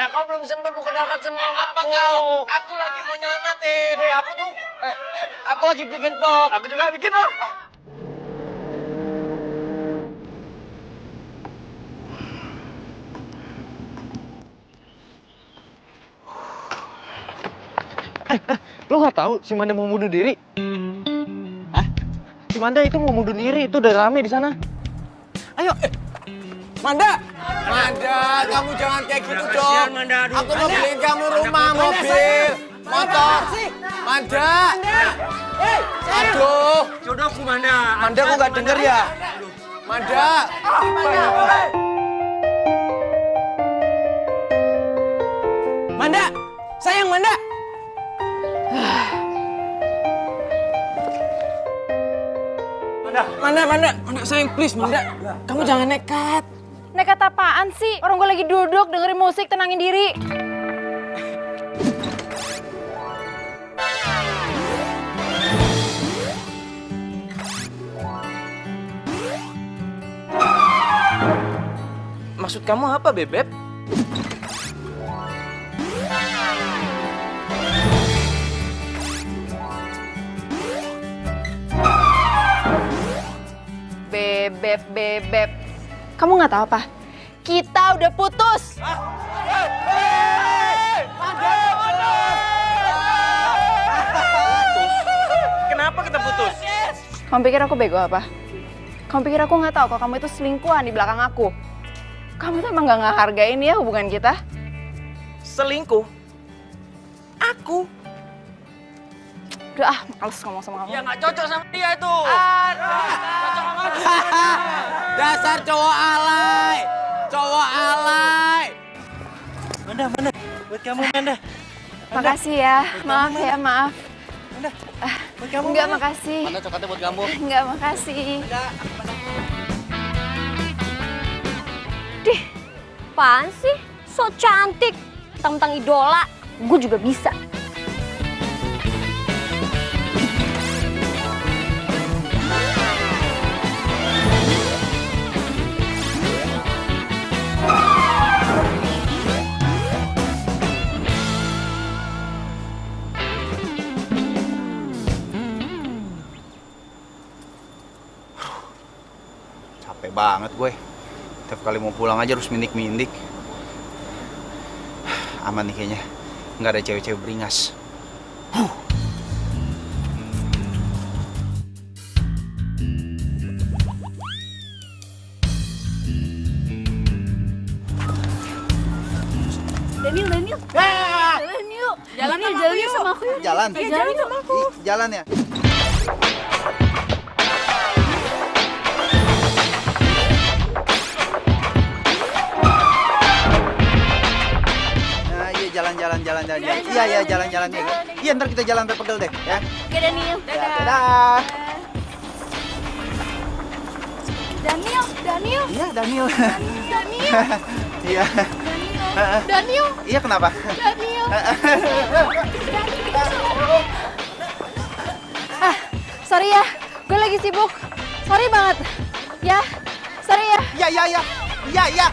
Manda, kau belum sempat perkenalkan semua apa kau? Aku lagi mau nyelamatin. Aku tuh, aku lagi bikin vlog. Aku juga bikin vlog. Lo nggak tahu si Manda mau bunuh diri? Hah? Si Manda itu mau bunuh diri, itu udah rame di sana. Ayo, Manda! Manda, kamu jangan kayak gitu dong. Aku mau beliin kamu rumah, mobil, motor. Manda! Aduh! jodohku Manda. Manda kok nggak denger ya? Manda! Manda! Sayang, Manda! Manda, sayang please, Manda. Kamu jangan nekat. Nekat apaan sih? Orang gue lagi duduk dengerin musik, tenangin diri. Maksud kamu apa, Bebep? Bebep. Kamu nggak tahu apa? Kita udah putus. Kenapa kita putus? Kamu pikir aku bego apa? Kamu pikir aku nggak tahu kalau kamu itu selingkuhan di belakang aku? Kamu tuh emang nggak ngehargain ya hubungan kita? Selingkuh? Aku? Udah males ngomong sama kamu. Ya nggak cocok sama dia itu. Dasar cowok alay! Cowok alay! Manda, buat kamu Manda. Makasih ya, maaf ya, maaf. Buat kamu. Enggak, makasih. Manda coklatnya buat kamu. Enggak, makasih. Dih, apaan sih? So cantik. Tentang idola, gue juga bisa. Capek banget gue. Tiap kali mau pulang aja harus mindik-mindik. Aman nih kayaknya. Nggak ada cewek-cewek beringas. Daniel. Jalan yuk. Jalan yuk sama aku. Jalan. Jalan sama aku. Jalan ya. Nah, iya jalan. Iya jalan ya. Iya ntar kita jalan sampai pegel deh ya. Oke Daniel. Ya, dadah. Daniel. Iya Daniel. Daniel. Iya. Daniel. Iya kenapa? Daniel. Sorry ya, gue lagi sibuk. Sorry banget. Ya, sorry ya. Iya.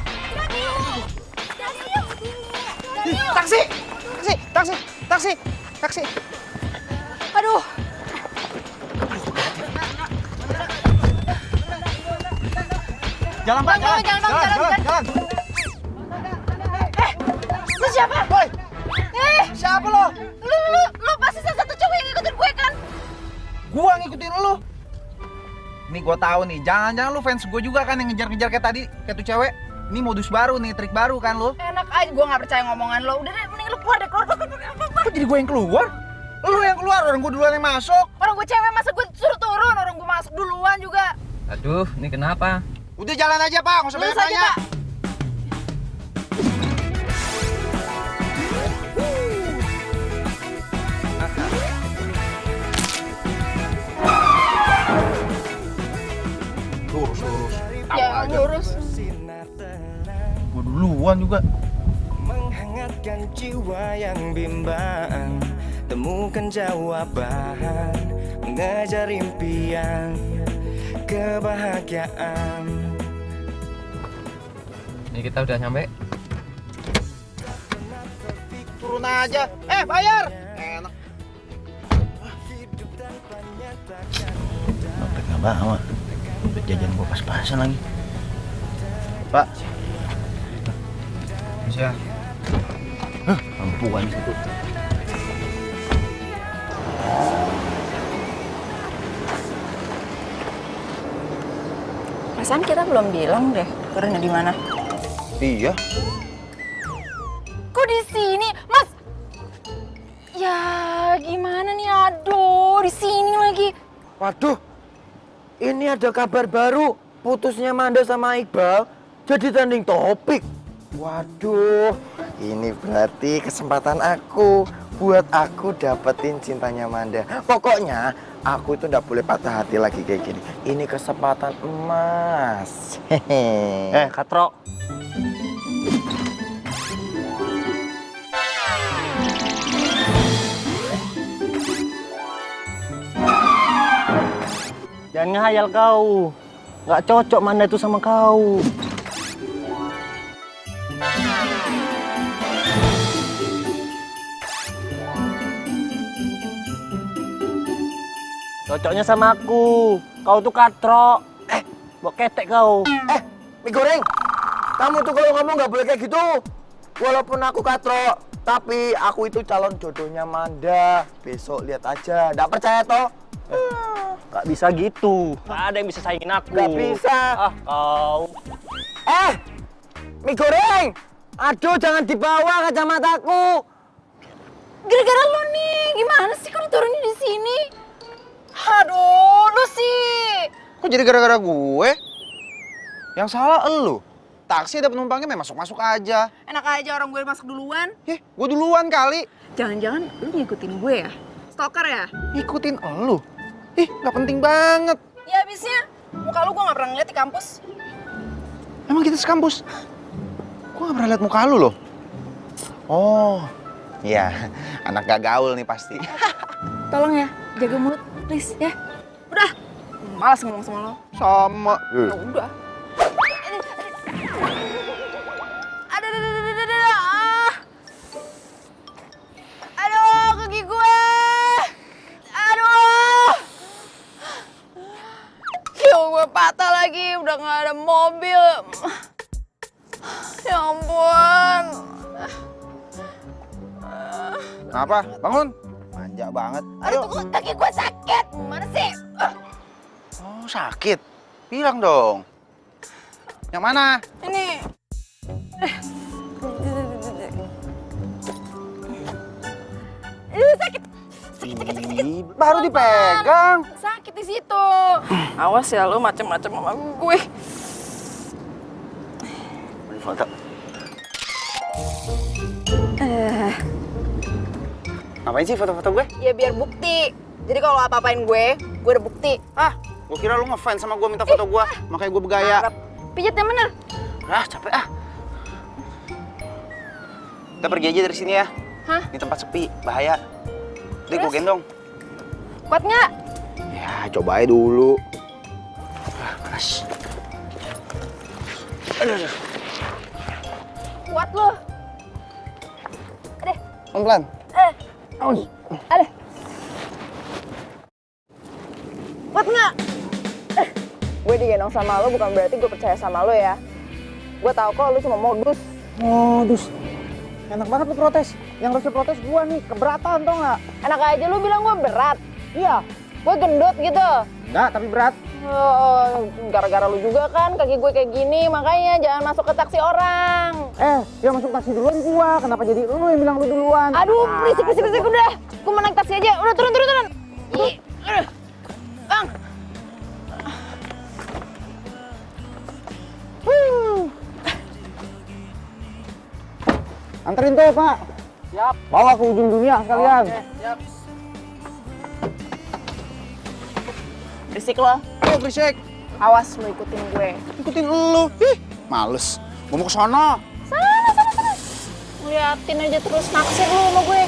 Taksi. Aduh. Jalan Pak, Jalan. jalan. Lu siapa? Boy, siapa lo? Lu pasti salah satu cowok yang ngikutin gue kan? Gua ngikutin lu. Nih gua tahu nih, jangan-jangan lu fans gua juga kan yang ngejar-ngejar kayak tadi, kayak tuh cewek. Ini modus baru nih, trik baru kan lu. Enak aja, gue gak percaya ngomongan lo. Udah deh, mending lu keluar deh, keluar. Kok jadi gua yang keluar? Lu yang keluar, orang gua duluan yang masuk. Orang gue cewek, masa gue suruh turun? Orang gue masuk duluan juga. Aduh, ini kenapa? Udah jalan aja Pak, nggak usah banyak Lurus aja, nanya. Pak. Lurus. Tahu Ya, aja. lurus. Gua duluan juga. Menghangatkan jiwa yang bimbang, temukan jawaban, mengejar impian, kebahagiaan. Ini kita udah nyampe. turun aja. Bayar. Enak. Dompet nggak bawa. Dompet jajan gua pas-pasan lagi. Pak. Bisa. Ampuan situ. Perasaan kita belum bilang deh turunnya di mana. Iya. Kok di sini, Mas? Ya gimana nih? Aduh, di sini lagi. Waduh, ini ada kabar baru. Putusnya Manda sama Iqbal jadi trending topik. Waduh, ini berarti kesempatan aku buat aku dapetin cintanya Manda. Pokoknya aku itu nggak boleh patah hati lagi kayak gini. Ini kesempatan emas. Hehe. Katro. Jangan ngehayal kau. Nggak cocok Manda itu sama kau. Cocoknya sama aku. Kau tuh katro. Bawa ketek kau. Mie goreng, kamu tuh kalau ngomong nggak boleh kayak gitu. Walaupun aku katro, tapi aku itu calon jodohnya Manda. Besok lihat aja. Nggak percaya toh? Nggak bisa gitu. Nggak ada yang bisa saingin aku. Nggak bisa. Ah, kau. Mie goreng, aduh jangan dibawa kacamataku. Gara-gara lo nih, gimana sih kalau turunnya di sini? Aduh, lu sih. Kok jadi gara-gara gue? Yang salah elu. Taksi ada penumpangnya main masuk-masuk aja. Enak aja orang gue masuk duluan. Gue duluan kali. Jangan-jangan lu ngikutin gue ya? Stalker ya? Ngikutin elu. Nggak penting banget. Ya abisnya, muka lu gue gak pernah ngeliat di kampus. Emang kita sekampus? Gue nggak pernah lihat muka lu loh. Oh, iya. Anak gak gaul nih pasti. Tolong ya, jaga mulut, please ya. Udah, malas ngomong sama lo. Sama. Ya udah. Aduh, kaki gue. Aduh. Yo, gue patah lagi, udah gak ada mobil. Ya ampun. Kenapa? Bangun. Manja banget. Aduh, kaki gue sakit. Gimana sih? Oh, sakit. Bilang dong. Yang mana? Ini. Sakit. Ih, baru dipegang. Sakit di situ. Awas ya lu macem-macem sama gue. Ini foto. Ngapain sih foto-foto gue? Ya biar bukti. Jadi kalau apa-apain gue udah bukti. Gue kira lu ngefans sama gue minta foto gue, makanya gue bergaya. Harap. Pijat yang bener. Capek ah. Kita pergi aja dari sini ya. Hah? Ini tempat sepi, bahaya. Udah gue gendong. Kuat nggak? Ya, coba aja dulu. Panas. Aduh. Kuat lo. Pelan-pelan. Ada. Kuat nggak? Gue digendong sama lo bukan berarti gue percaya sama lo ya. Gue tahu kok lo cuma modus. Modus. Enak banget lu protes. Yang harusnya protes gua nih, keberatan tau nggak? Enak aja lu bilang gue berat. Iya. Gue gendut gitu. Enggak, tapi berat. Gara-gara lu juga kan kaki gue kayak gini, makanya jangan masuk ke taksi orang. Yang masuk taksi duluan gua. Kenapa jadi lu yang bilang lu duluan? Aduh, berisik udah. Gue mau naik taksi aja. Udah turun. Ih, Bang. Anterin tuh, Pak. Siap. Bawa ke ujung dunia sekalian. Siap. Berisik lo. Berisik. Awas lu ikutin gue. Ikutin lu. Males. Gue mau ke sono. Sana. Liatin aja terus naksir lu sama gue.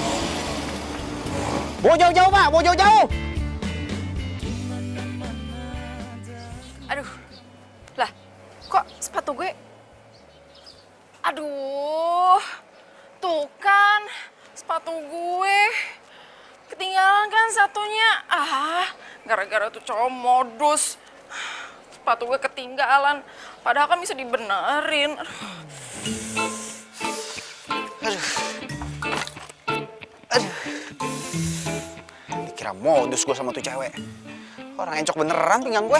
Bawa jauh-jauh, Pak. Bawa jauh-jauh. Aduh. Lah, kok sepatu gue? Aduh. Tuh kan. sepatu gue. Ketinggalan kan satunya. Gara-gara tuh cowok modus. Sepatu gue ketinggalan. Padahal kan bisa dibenerin. Dikira modus gue sama tuh cewek. Orang encok beneran pinggang gue.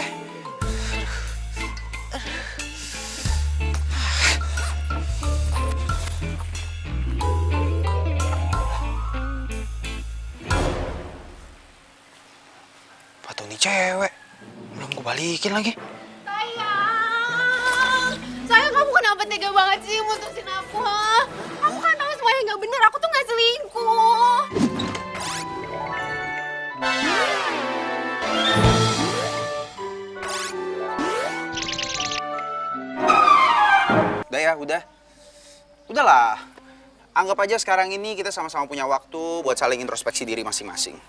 Sepatu nih cewek. Belum gue balikin lagi. Sayang, kamu kenapa tega banget sih mutusin aku, ha? Aku kan tahu semuanya nggak bener, aku tuh nggak selingkuh. Udah ya, udah. Udahlah. Anggap aja sekarang ini kita sama-sama punya waktu buat saling introspeksi diri masing-masing.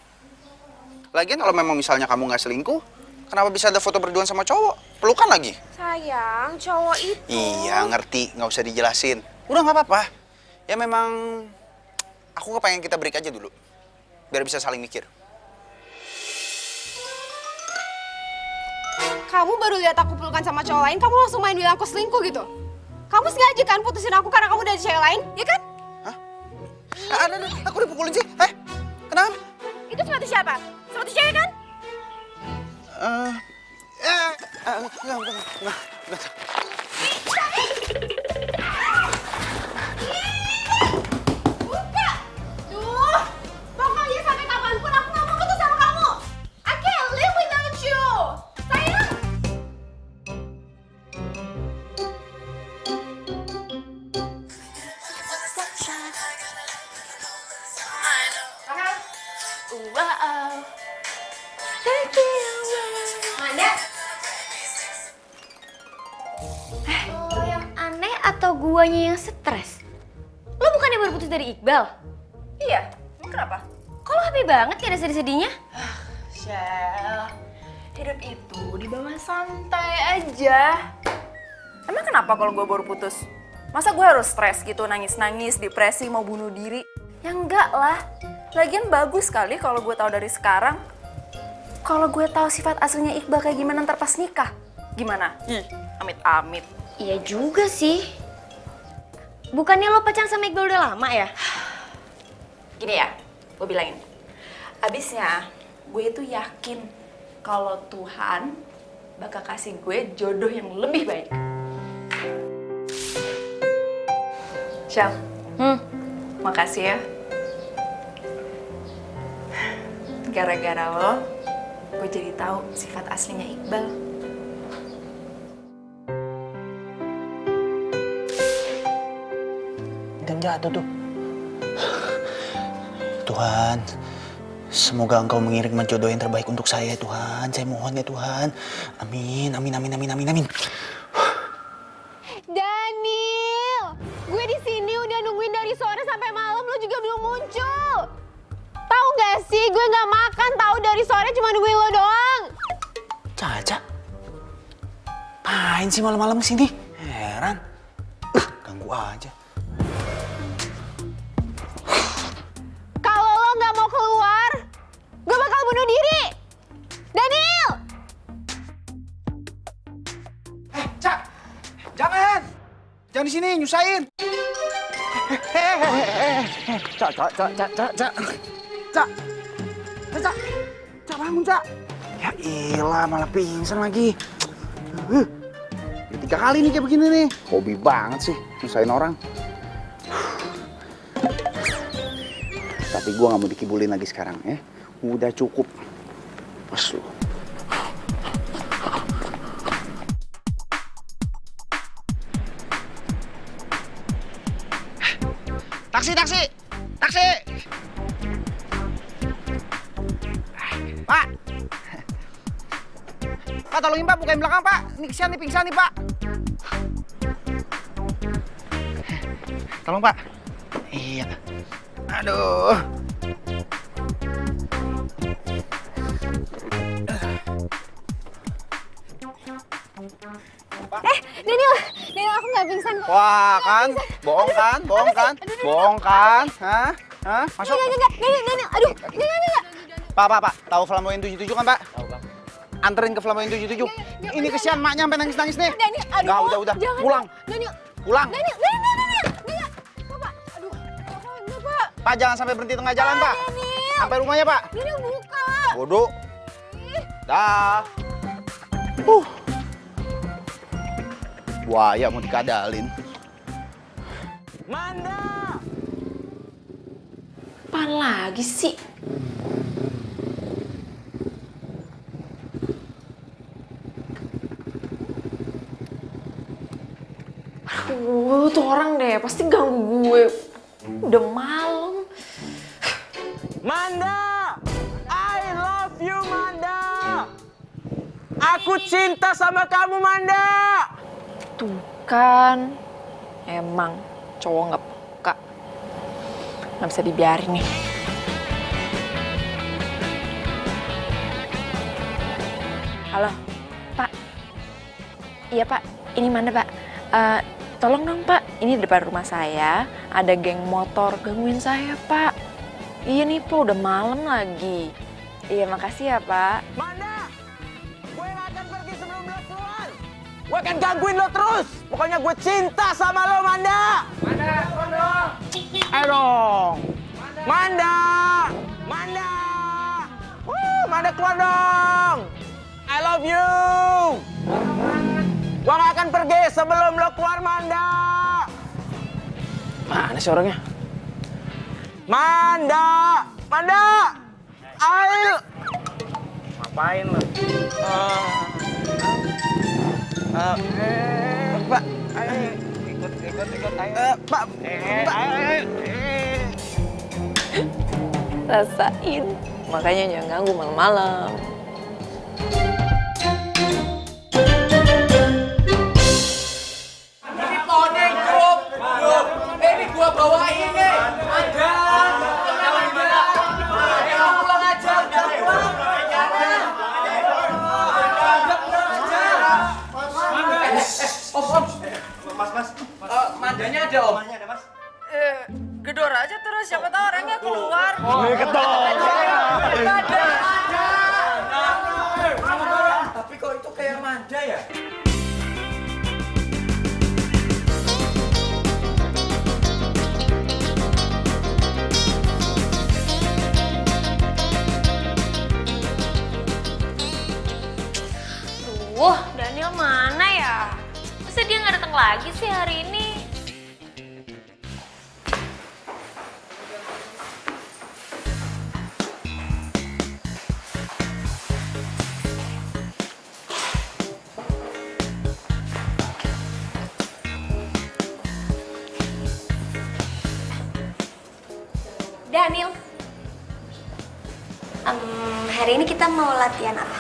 Lagian kalau memang misalnya kamu nggak selingkuh, kenapa bisa ada foto berduaan sama cowok? Pelukan lagi. Sayang, cowok itu. Iya, ngerti. Nggak usah dijelasin. Udah nggak apa-apa. Ya memang aku kepengen kita break aja dulu. Biar bisa saling mikir. Kamu baru lihat aku pelukan sama cowok lain, kamu langsung main bilang aku selingkuh gitu? Kamu sengaja kan putusin aku karena kamu udah ada cewek lain, ya kan? Hah? Aku dipukulin sih. Kenapa? Itu sepatu siapa? Sepatu cewek kan? Enggak. Buka! Duh, pokoknya sampai kapanpun aku gak mau putus sama kamu. I can't live without you. Sayang. Mana? Lo yang aneh atau guanya yang stres? Lo bukannya baru putus dari Iqbal? Iya, emang kenapa? Kok lo happy banget gak ada sedih-sedihnya? Shell, hidup itu dibawa santai aja. Emang kenapa kalau gue baru putus? Masa gue harus stres gitu, nangis-nangis, depresi, mau bunuh diri? Ya enggak lah. Lagian bagus sekali kalau gue tahu dari sekarang. Kalau gue tahu sifat aslinya Iqbal kayak gimana ntar pas nikah. Gimana? Amit-amit. Iya juga sih. Bukannya lo pacaran sama Iqbal udah lama ya? Gini ya, gue bilangin. Abisnya, gue itu yakin kalau Tuhan bakal kasih gue jodoh yang lebih baik. Syam, makasih ya. Gara-gara lo, gue jadi tahu sifat aslinya Iqbal. Dan jatuh tuh. Tuhan, semoga Engkau mengirimkan jodoh yang terbaik untuk saya, Tuhan. Saya mohon ya Tuhan. Amin, amin, amin, amin, amin, amin. Daniel, gue di sini udah nungguin dari sore sampai malam, lo juga belum muncul. Tahu nggak sih, gue nggak makan tahu dari sore cuma nungguin lo doang. Caca, ngapain sih malam-malam kesini? Heran. Ganggu aja. Kalau lo nggak mau keluar, gue bakal bunuh diri. Daniel! Cak, jangan. Jangan di sini, nyusahin. Cak, bangun, Cak. Ya ilah, malah pingsan lagi. Udah 3 kali nih kayak begini nih. Hobi banget sih, nyusahin orang. Tapi gua nggak mau dikibulin lagi sekarang ya. Udah cukup. Pas lu. Taksi. Pak. Pak, tolongin Pak, bukain belakang Pak. Ini kesian nih, pingsan nih Pak. Tolong Pak. Iya. Aduh. Daniel aku nggak pingsan kok. Wah kan, bohong kan? Hah? Hah? Masuk. Enggak, Daniel, aduh, enggak. Pak. Tahu Flamboyan 77 kan, Pak? Tahu, Bang. Anterin ke Flamboyan 77. Ini kesian maknya sampai nangis-nangis nih. Daniel, aduh. Nggak, udah. Jangan, Pulang. Daniel. Pulang. Daniel. Enggak. Bapak, aduh. Bapak, enggak, Pak. Pak, jangan sampai berhenti tengah jalan, Pak. Daniel. Sampai rumahnya, Pak. Daniel buka. Bodoh. Dah. Buaya mau dikadalin. Manda! Apaan lagi sih? Aduh, tuh orang deh, pasti ganggu gue. Udah malam. Manda! I love you, Manda! Aku cinta sama kamu, Manda! Tuh kan, emang cowok nggak peka. Nggak bisa dibiarin nih. Halo, Pak. Iya, Pak. Ini mana, Pak? Tolong dong, Pak. Ini depan rumah saya, ada geng motor gangguin saya, Pak. Iya nih, Pak. Udah malam lagi. Iya, makasih ya, Pak. Manda! Gue gak akan pergi sebelum lo keluar! Gue akan gangguin lo terus! Pokoknya gue cinta sama lo, Manda! Manda, keluar dong! Ayo dong! Manda! Manda! Manda keluar dong! I love you! Gue gak akan pergi sebelum lo keluar, Manda! Mana sih orangnya? Manda! Manda! Ayo! Ngapain lo? Pak, ayo ikut, ayo. Pak, ayo. Rasain. Makanya jangan ganggu malam-malam. Ini gua bawain nih. Ada. Pulang aja, udah pulang. Om. Mas. Mandanya ada, Om. Gedor aja terus, siapa tahu orangnya keluar. Tapi kok itu kayak manja ya? Duh, Daniel mana ya? Masa dia nggak datang lagi sih hari ini? Daniel, hari ini kita mau latihan apa?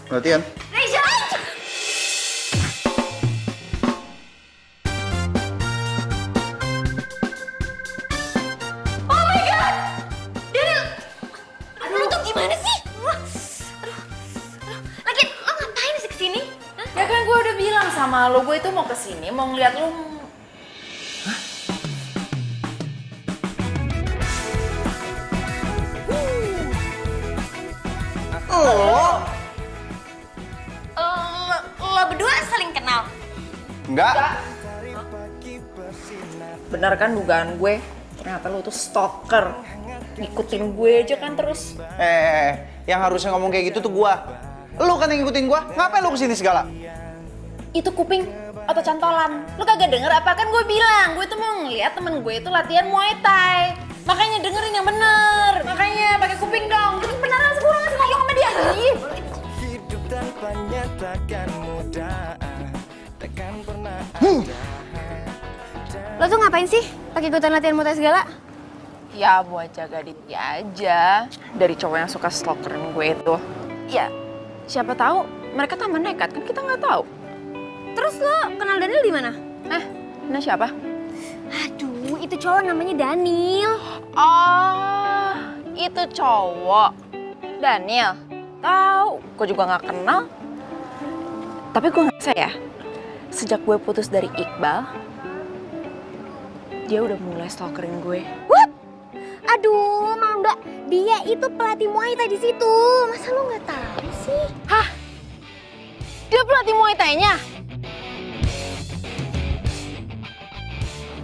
Latihan. Reza! Oh my God! Daniel! Aduh, lu tuh gimana sih? Lagi, lo ngapain sih kesini? Hah? Ya kan gue udah bilang sama lo, gue itu mau kesini, mau ngeliat lo. Lo berdua saling kenal? Enggak. Benar kan dugaan gue? Ternyata lo tuh stalker. Ngikutin gue aja kan terus. Yang harusnya ngomong kayak gitu tuh gua. Lu kan yang ngikutin gua. Ngapain lu kesini segala? Itu kuping atau cantolan? Lu kagak denger apa kan gue bilang? Gue tuh mau ngeliat temen gue itu latihan Muay Thai. Makanya dengerin yang bener. Makanya pakai kuping dong. Jadi beneran sekurang ngasih ngomong sama dia. Ih. Hidup tanpanya takkan mudah, takkan pernah ada. Lo tuh ngapain sih pakai ikutan latihan muay thai segala? Ya buat jaga Ditya aja dari cowok yang suka stalkerin gue itu. Ya siapa tahu mereka tambah nekat kan kita nggak tahu. Terus lo kenal Daniel di mana? Nah siapa? Aduh, itu cowok namanya Daniel. Oh itu cowok Daniel. Tahu, gue juga nggak kenal. Tapi gue ngerasa ya, sejak gue putus dari Iqbal, dia udah mulai stalkerin gue. What? Aduh, Manda, dia itu pelatih Muay Thai di situ. Masa lu nggak tahu sih? Hah? Dia pelatih Muay Thai-nya?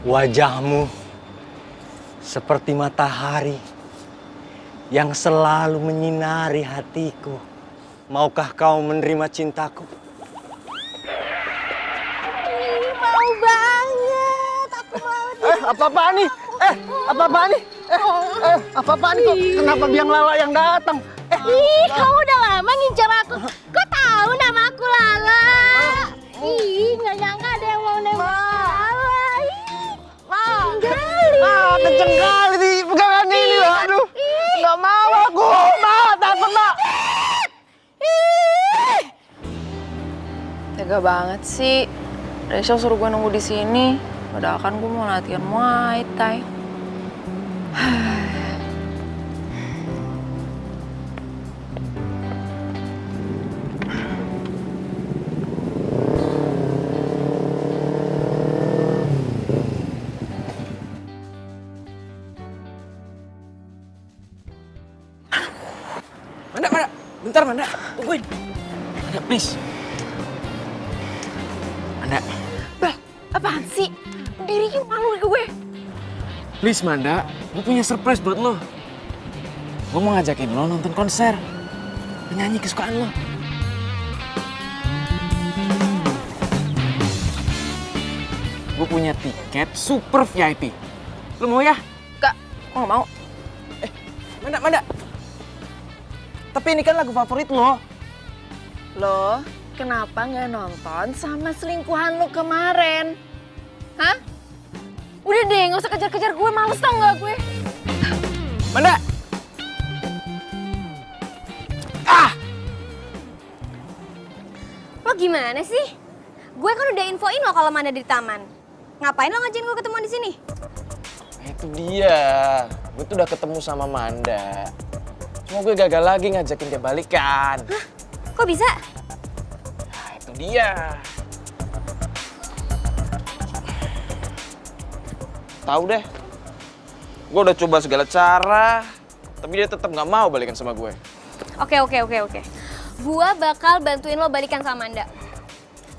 Wajahmu seperti matahari yang selalu menyinari hatiku. Maukah kau menerima cintaku? Ih, mau banget. Aku mau. Apa-apaan nih? Apa-apaan nih? Apa-apaan kok? Kenapa biang lala yang datang? Ih, kamu udah lama ngincar aku. Kok tahu nama aku Lala? Ih, nggak nyangka ada yang mau nembak Lala. Ih, Kenceng kali nih pegangan ini loh. Aduh, nggak mau aku. Takut, Mak. Tega banget sih. Rachel suruh gue nunggu di sini. Padahal kan gue mau latihan Muay Thai. Manda, bentar Manda, tungguin. Manda, please. Manda, Bah, apaan sih? Dirinya malu gue. please Manda, gue punya surprise buat lo. Gue mau ngajakin lo nonton konser penyanyi kesukaan lo. Gue punya tiket super VIP. Lo mau ya? Gak, gue gak mau. Manda. Tapi ini kan lagu favorit lo. Lo kenapa nggak nonton sama selingkuhan lo kemarin? Hah? Udah deh, nggak usah kejar-kejar gue, males tau nggak gue? Manda! Lo gimana sih? Gue kan udah infoin lo kalau Manda di taman. Ngapain lo ngajakin gue ketemu di sini? Itu dia. Gue tuh udah ketemu sama Manda. Cuma gue gagal lagi ngajakin dia balikan. Hah? Kok bisa? Nah, itu dia. Tahu deh. Gue udah coba segala cara, tapi dia tetap nggak mau balikan sama gue. Oke. Gue bakal bantuin lo balikan sama Manda.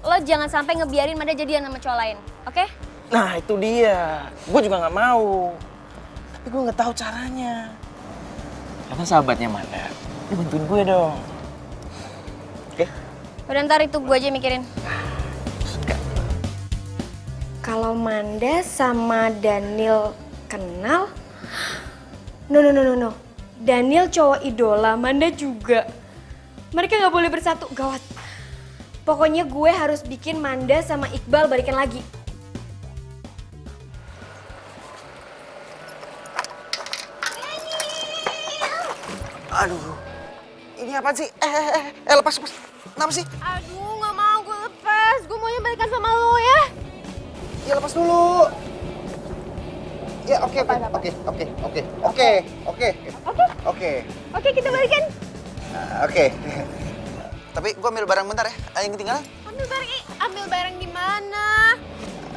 Lo jangan sampai ngebiarin Manda jadian sama cowok lain, oke? Nah, itu dia. Gue juga nggak mau. Tapi gue nggak tahu caranya. Lo kan sahabatnya Manda. Lu bantuin gue dong. Oke? Udah ntar itu gue aja mikirin. Kalau Manda sama Daniel kenal? No. Daniel cowok idola, Manda juga. Mereka nggak boleh bersatu, gawat. Pokoknya gue harus bikin Manda sama Iqbal balikan lagi. Aduh, ini apa sih? Lepas. Kenapa sih? Aduh, nggak mau gue lepas. Gue maunya balikan sama lo ya. Ya lepas dulu. Ya oke. Oke, kita balikan. Oke. Tapi gua ambil barang bentar ya. Yang ketinggalan. Ambil barang di mana?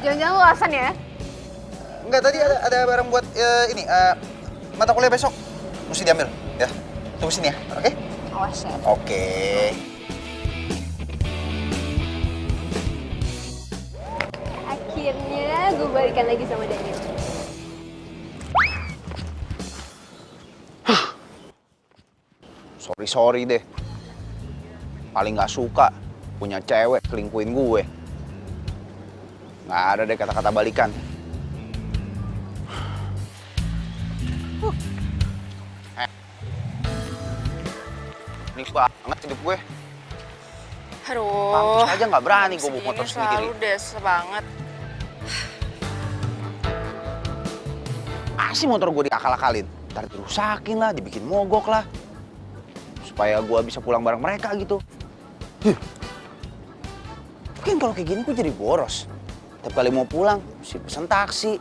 Jangan-jangan lo alasan ya? Enggak, tadi ada barang buat ini mata kuliah besok. Mesti diambil, ya. Tunggu sini ya, oke? Awas ya. Oke. Akhirnya gue balikan lagi sama Daniel. Sorry deh. Paling nggak suka punya cewek selingkuhin gue. Nggak ada deh kata-kata balikan. Ini banget hidup gue. Aduh. Pantes aja nggak berani gue bawa motor sendiri. Selalu desa banget. Asih motor gue diakal-akalin. Ntar dirusakin lah, dibikin mogok lah. Supaya gue bisa pulang bareng mereka gitu. Mungkin kalau kayak gini gue jadi boros. Tiap kali mau pulang, mesti pesen taksi.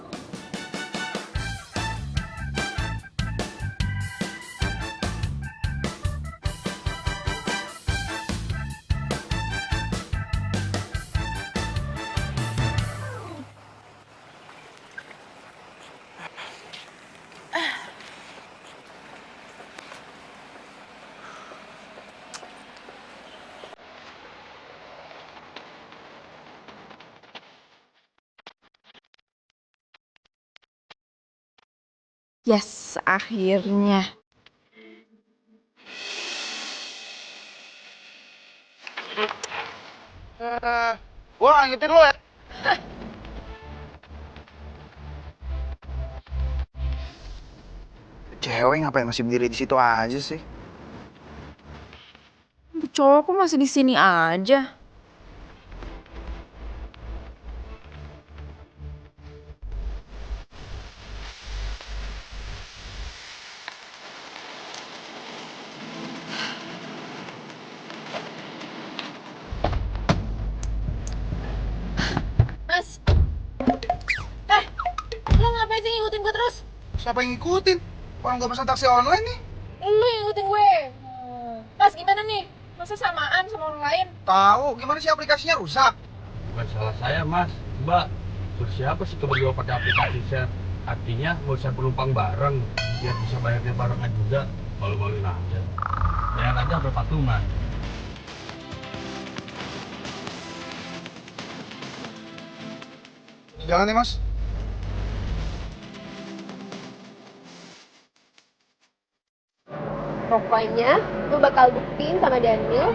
Yes, akhirnya. Gua ngikutin lo ya. Cewek ngapain masih berdiri di situ aja sih? Cowok kok masih di sini aja? Mas. Lo ngapain sih ngikutin gue terus? Siapa yang ngikutin? Orang gua pesan taksi online nih. Lo yang ngikutin gue. Mas, gimana nih? Masa samaan sama orang lain? Tahu gimana sih aplikasinya rusak? Bukan salah saya, Mas. Mbak, terus siapa sih berdua pakai aplikasi share? Artinya nggak usah penumpang bareng, biar bisa bayarnya barengan juga. Malu-maluin aja. Bayar aja sampai patungan. Jangan nih, Mas. Pokoknya gue bakal buktiin sama Daniel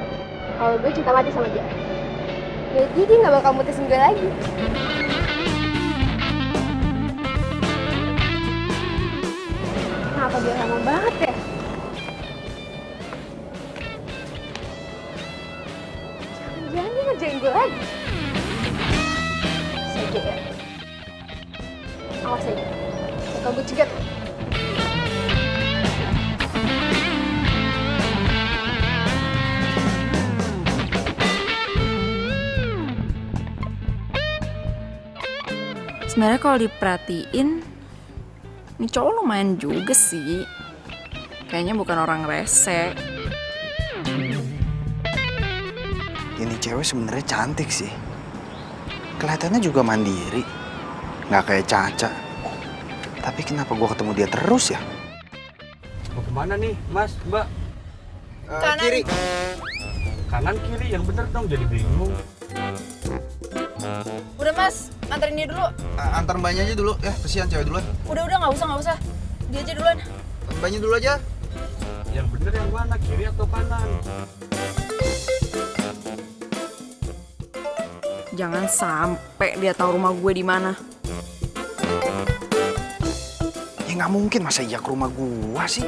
kalau gue cinta mati sama dia. Jadi dia gak bakal mutusin gue lagi. Kenapa dia lama banget ya? Jangan-jangan dia ngerjain gue lagi. Saja ya. Awas aja. Bakal gue cegat. Sebenarnya kalau diperhatiin, ini cowok lumayan juga sih. Kayaknya bukan orang rese. Ini cewek sebenarnya cantik sih. Kelihatannya juga mandiri. Nggak kayak Caca. Tapi kenapa gua ketemu dia terus ya? Mau kemana nih, Mas, Mbak? Kanan. Kiri. Kanan kiri yang bener dong, jadi bingung. Udah mas, anterin dia dulu. Antar mbaknya aja dulu. Ya, kesian cewek duluan. Udah nggak usah. Dia aja duluan. Mbaknya dulu aja. Yang bener yang mana, kiri atau kanan? Jangan sampai dia tahu rumah gue di mana. Ya nggak mungkin masa iya ke rumah gua sih.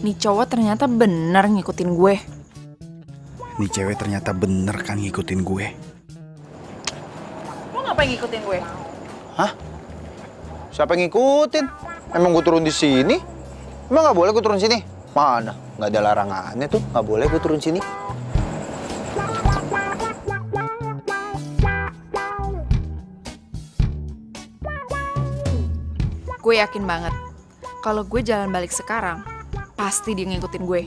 Nih cowok ternyata bener ngikutin gue. Nih cewek ternyata bener kan ngikutin gue. Lo ngapain ngikutin gue? Hah? Siapa yang ngikutin? Emang gue turun di sini? Emang nggak boleh gue turun sini? Mana? Nggak ada larangannya tuh. Nggak boleh gue turun sini. Gue yakin banget. Kalau gue jalan balik sekarang, pasti dia ngikutin gue.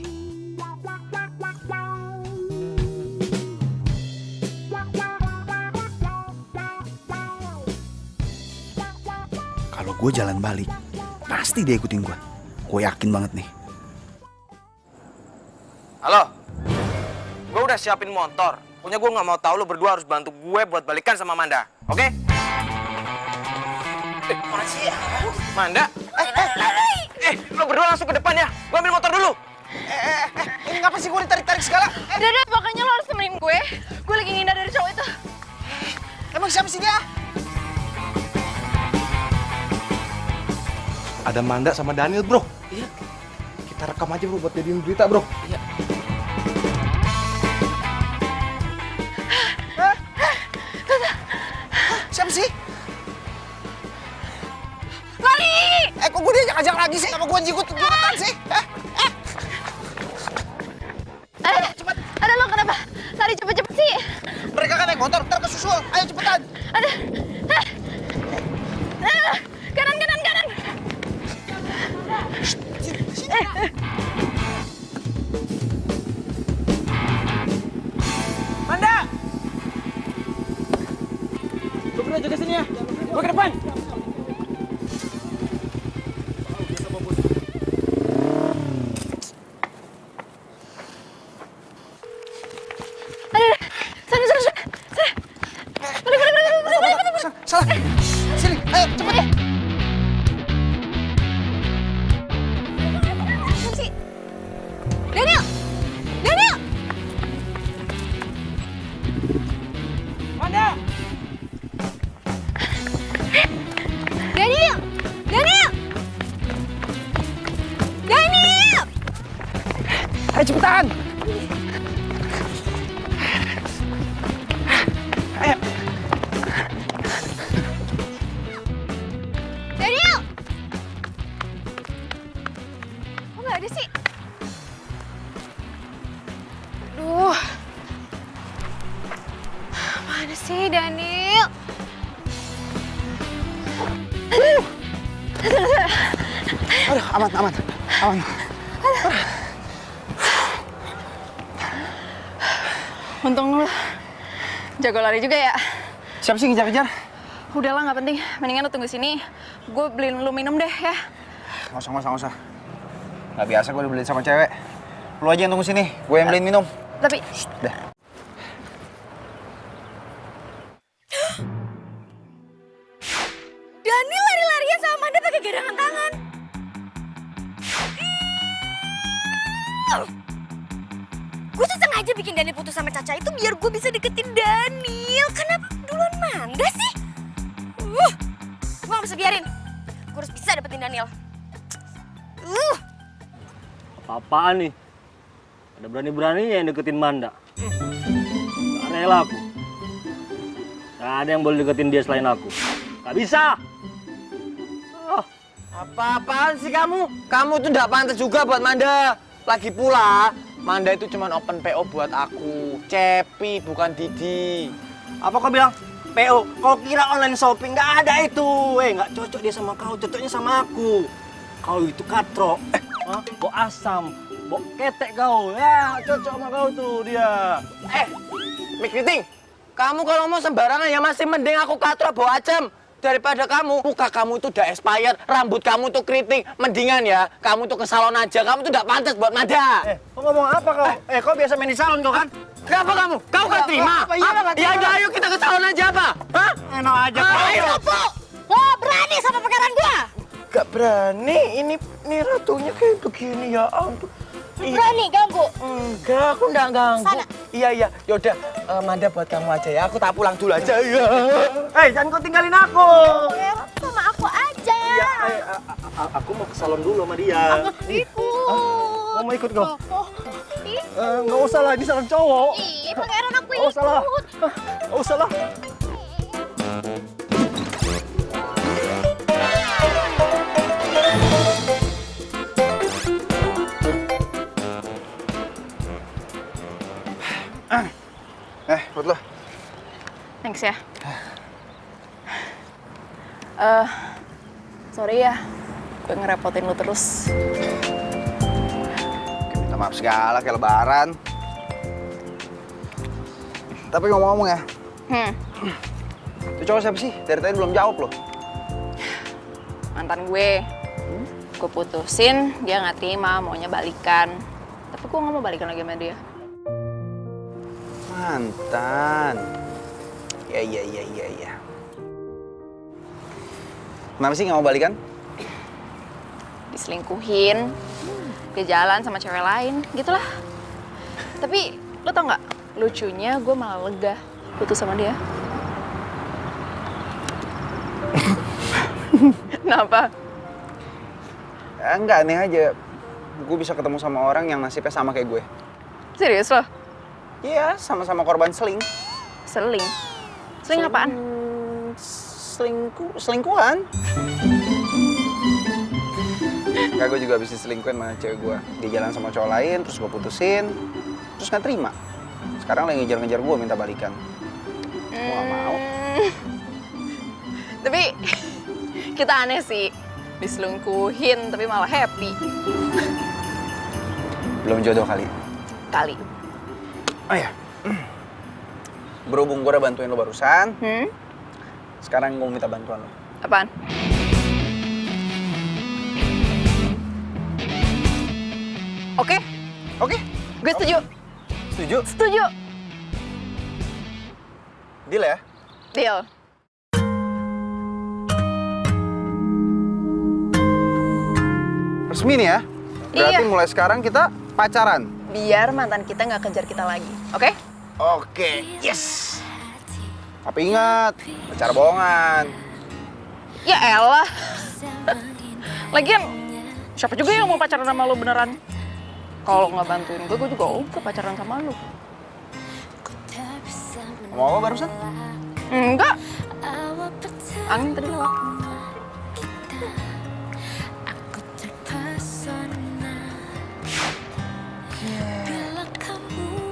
Kalau gue jalan balik, pasti dia ikutin gue. Gue yakin banget nih. Halo. Gue udah siapin motor. Pokoknya gue nggak mau tahu lo berdua harus bantu gue buat balikan sama Manda. Oke? Mana sih? Manda? Lo berdua langsung ke depan ya. Gue ambil motor dulu. Ini ngapa sih gue ditarik-tarik segala? Udah, pokoknya lo harus temenin gue. Gue lagi ngindar dari cowok itu. Emang siapa sih dia? Ada Manda sama Daniel, bro. Iya. Kita rekam aja, bro, buat jadiin berita, bro. Iya. Siapa sih? Lari! Kok gue diajak-ajak lagi sih? Kenapa gue jikut-jikutan sih? Cepet. Ada lo kenapa? Lari cepet-cepet sih. Mereka kan naik motor, ntar kesusul. Ayo cepetan. Ada. Kanan. Ayo cepetan. Ayo. Daniel! Kok nggak ada sih? Aduh. Mana sih Daniel? Aduh, aman. Untung lu jago lari juga ya. Siapa sih ngejar-ngejar? Udahlah nggak penting, mendingan lu tunggu sini. Gue beliin lu minum deh ya. Nggak usah. Nggak biasa gue dibeliin sama cewek. Lu aja yang tunggu sini, gue yang beliin minum. Tapi Udah. Daniel lari-larian sama Manda pakai gerangan tangan. Gue tuh sengaja bikin Daniel putus sama Caca itu biar gue bisa deketin Daniel. Kenapa duluan Manda sih? Gue gak bisa biarin. Gue harus bisa dapetin Daniel. Apa-apaan nih? Ada berani-beraninya yang deketin Manda. Gak rela aku. Gak ada yang boleh deketin dia selain aku. Gak bisa! Apa-apaan sih kamu? Kamu tuh nggak pantas juga buat Manda. Lagi pula, Manda itu cuma open PO buat aku. Cepi, bukan Didi. Apa kau bilang? PO, kau kira online shopping? Nggak ada itu. Nggak cocok dia sama kau, cocoknya sama aku. Kau itu katro. Bau asam, bau ketek kau. Ya, cocok sama kau tuh dia. Mik Kriting, kamu kalau mau sembarangan ya masih mending aku katro bawa acem. Daripada kamu, muka kamu itu udah expired, rambut kamu tuh keriting. Mendingan ya, kamu tuh ke salon aja, kamu tuh udah pantas buat Manda. Kau ngomong apa kau? Kau biasa main di salon kau kan? Kenapa kamu? Kau kan terima? Ya udah, ayo kita ke salon aja, apa? Hah? Enak aja kau. Ayo. Lo berani sama pangeran gue? Gak berani, ini ratunya kayak begini ya ampun. Berani ganggu? Enggak, aku enggak ganggu. Sana. Iya. Yaudah, Manda buat kamu aja ya. Aku tak pulang dulu aja ya. Jangan kau tinggalin aku. Sama aku aja. Aku mau ke salon dulu sama dia. Ikut. Mau ikut kau? Nggak usah lah, ini salon cowok. Ih, pangeran aku Nggak usah lah. ikut. Nggak usah lah. Buat lo. thanks ya. Sorry ya, gue ngerepotin lu terus. Minta maaf segala kayak lebaran. Tapi ngomong-ngomong ya, itu cowok siapa sih? Dari tadi belum jawab loh. Mantan gue putusin, dia nggak terima, maunya balikan. Tapi gue nggak mau balikan lagi sama dia. Mantan. Ya. Kenapa sih nggak mau balikan? Diselingkuhin, dia jalan sama cewek lain, gitulah. Tapi lo tau nggak? Lucunya gue malah lega putus sama dia. Kenapa? Enggak, aneh aja. Gue bisa ketemu sama orang yang nasibnya sama kayak gue. Serius lo? Iya, sama-sama korban seling. Seling? Seling apaan? Selingkuhan. Enggak, gue juga habis diselingkuhin sama cewek gue. Dia jalan sama cowok lain, terus gue putusin. Terus nggak terima. Sekarang lagi ngejar-ngejar gue minta balikan. Gue gak mau. Tapi kita aneh sih. Diselingkuhin tapi malah happy. Belum jodoh kali. Kali. Oh ya. Berhubung gue udah bantuin lo barusan, sekarang gue minta bantuan lo. Apaan? Oke. Gue setuju. Setuju? Setuju. Deal ya? Deal. Resmi nih ya? Berarti Iya. mulai sekarang kita pacaran. Biar mantan kita nggak kejar kita lagi, oke? Oke, yes. Tapi ingat, pacar bohongan. Ya elah. Lagian, siapa juga yang mau pacaran sama lo beneran? Kalau nggak bantuin gue juga udah pacaran sama lu. Ngomong apa barusan? Enggak. Angin tadi lewat.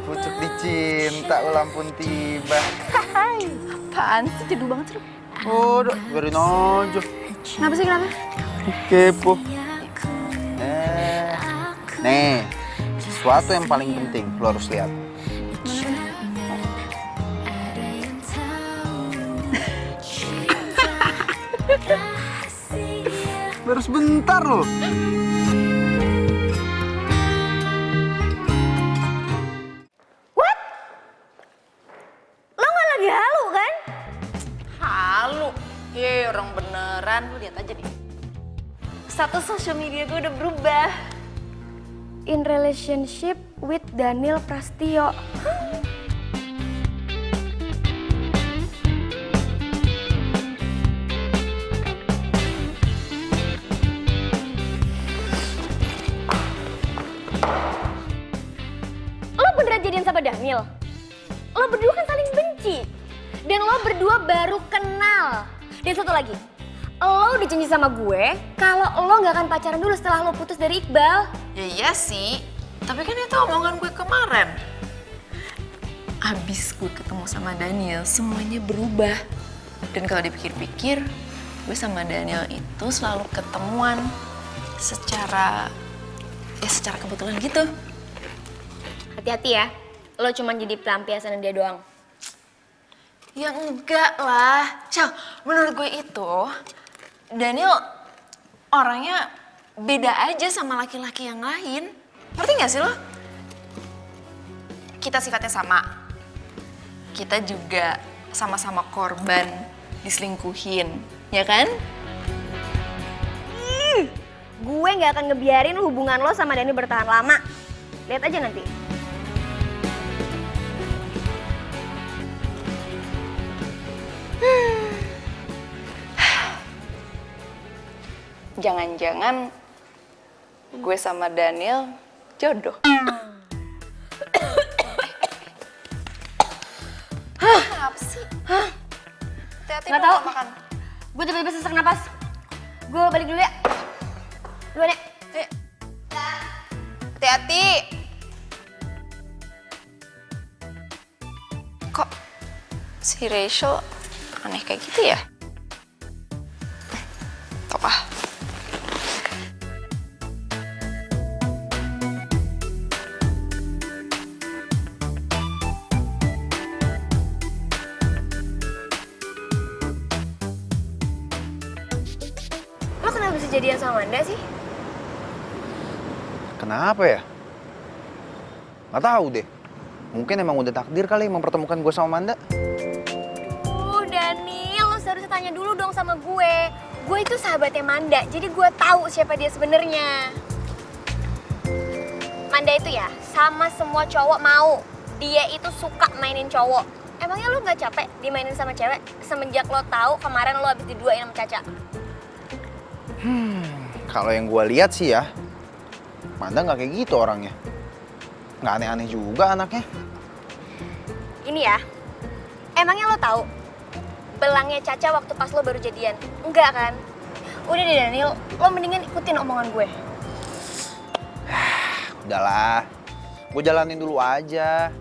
Pucuk dicinta ulang pun tiba. Apaan sih, jadul banget sih lu. Udah, biarin aja. Kenapa sih, kenapa? Kepo. Nih, sesuatu yang paling penting lo harus lihat. Baru sebentar loh. Lo nggak lagi halu kan? Halu. Ye, orang beneran. Lu lihat aja nih. Status sosial media gue udah berubah. In relationship with Daniel Prastio. Lo beneran jadian sama Daniel? Lo berdua kan saling benci. Dan lo berdua baru kenal. Dan satu lagi, lo udah janji sama gue kalau lo gak akan pacaran dulu setelah lo putus dari Iqbal. Ya iya sih, tapi kan itu omongan gue kemarin. Abis gue ketemu sama Daniel, semuanya berubah. Dan kalau dipikir-pikir, gue sama Daniel itu selalu ketemuan secara kebetulan gitu. Hati-hati ya, lo cuma jadi pelampiasan dia doang. Ya enggak lah. Syah, menurut gue itu Daniel orangnya beda aja sama laki-laki yang lain. Ngerti gak sih lo? Kita sifatnya sama. Kita juga sama-sama korban diselingkuhin, ya kan? Gue gak akan ngebiarin hubungan lo sama Dani bertahan lama. Lihat aja nanti. Jangan-jangan gue sama Daniel jodoh. Kenapa sih? Hati-hati Nggak dong tahu. kalau makan. Gue tiba-tiba sesak napas. Gue balik dulu ya. Duluan ya. Hati-hati. Kok si Rachel aneh kayak gitu ya? Tau ah. Lo kenapa bisa jadian sama Manda sih? Kenapa ya? Nggak tahu deh. Mungkin emang udah takdir kali mempertemukan gue sama Manda. Daniel, lo seharusnya tanya dulu dong sama gue. Gue itu sahabatnya Manda, jadi gue tahu siapa dia sebenarnya. Manda itu ya, sama semua cowok mau. Dia itu suka mainin cowok. Emangnya lo nggak capek dimainin sama cewek semenjak lo tahu kemarin lo habis diduain sama Caca? Kalau yang gue lihat sih ya, Manda nggak kayak gitu orangnya. Nggak aneh-aneh juga anaknya. Ini ya, emangnya lo tahu belangnya Caca waktu pas lo baru jadian? Enggak kan? Udah deh Daniel, lo mendingan ikutin omongan gue. Udahlah, gue jalanin dulu aja.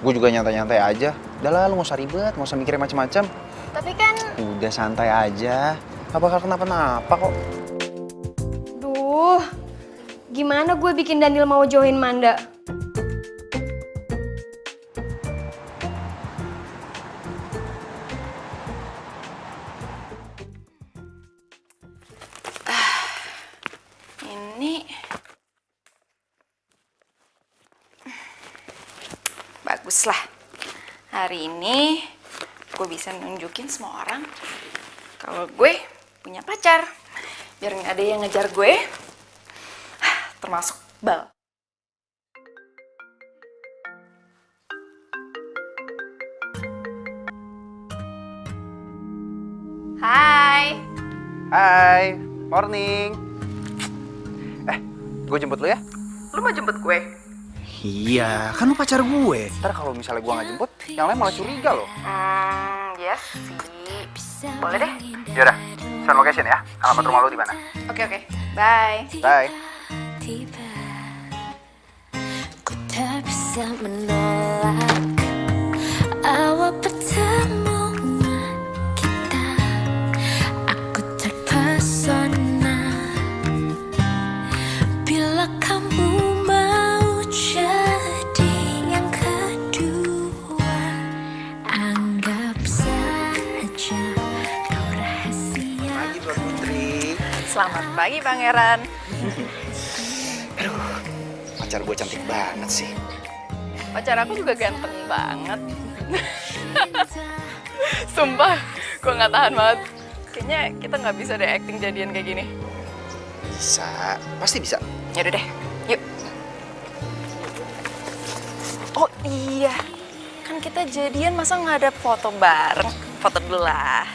Gue juga nyantai-nyantai aja. Udahlah, lu nggak usah ribet, nggak usah mikirin macem-macem. Tapi kan, Udah santai aja, nggak bakal kenapa-napa kok. duh, gimana gue bikin Daniel mau join Manda? Ini baguslah. Hari ini gue bisa nunjukin semua orang kalau gue punya pacar. Biar nggak ada yang ngejar gue, termasuk Bal. Hai. Hai, morning. Gue jemput lu ya. Lu mau jemput gue? Iya, kan lu pacar gue. Ntar kalau misalnya gue nggak jemput, yang lain malah curiga loh. Ya sih. Boleh deh. Yaudah, send location ya. Alamat rumah lu di mana? Oke. Bye. Bye. Tiba ku tak bisa menolak awal pertemuan kita. Aku terpesona bila kamu mau jadi yang kedua. Anggap saja kau rahasia. Pagi buat Putri. Selamat pagi, Pangeran. Pacar gue cantik banget sih. Pacar aku juga ganteng banget. Sumpah, gue nggak tahan banget. Kayaknya kita nggak bisa deh acting jadian kayak gini. Bisa, pasti bisa. Yaudah deh, yuk. Oh iya, kan kita jadian masa nggak ada foto bareng? Foto dulu lah.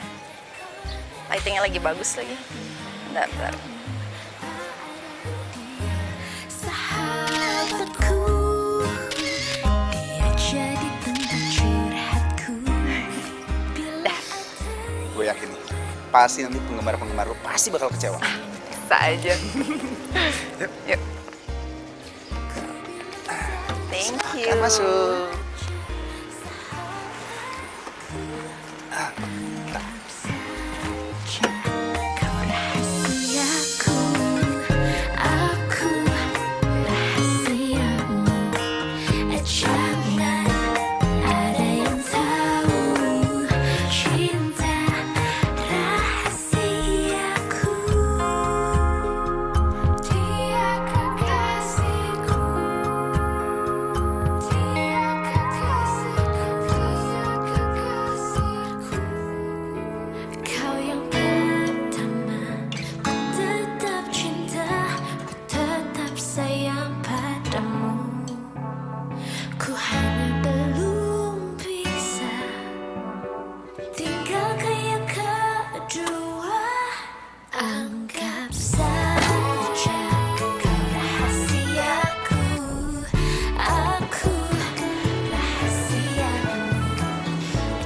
Lightingnya lagi bagus lagi. Bentar. Sahabatku, dia jadi tempat curhatku. Gue yakin nih, pasti nanti penggemar-penggemar lu pasti bakal kecewa. Bisa aja. Yuk. Thank you. Kan masuk. Kau rahasiaku, aku rahasiamu. Jangan ada yang tahu cinta rahasiaku. Dia kekasihku, dia kekasihku, dia kekasihku. Kau yang pertama, ku tetap cinta, ku tetap sayang padamu. Ku hanya belum bisa tinggalkan yang kedua. Anggap saja kau rahasiaku, aku rahasiamu.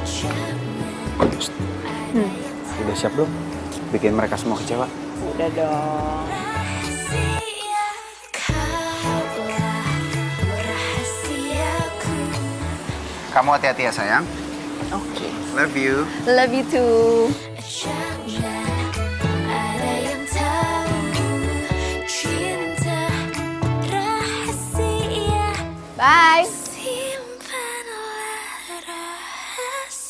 Jangan ada yang Udah siap belum? Bikin mereka semua kecewa. Udah dong. rahasia. Kaulah rahasiaku. Kamu hati-hati ya sayang. Oke. Love you. Love you too. Jangan ada yang tahu cinta rahasia. Bye. Simpanlah rahasiaku.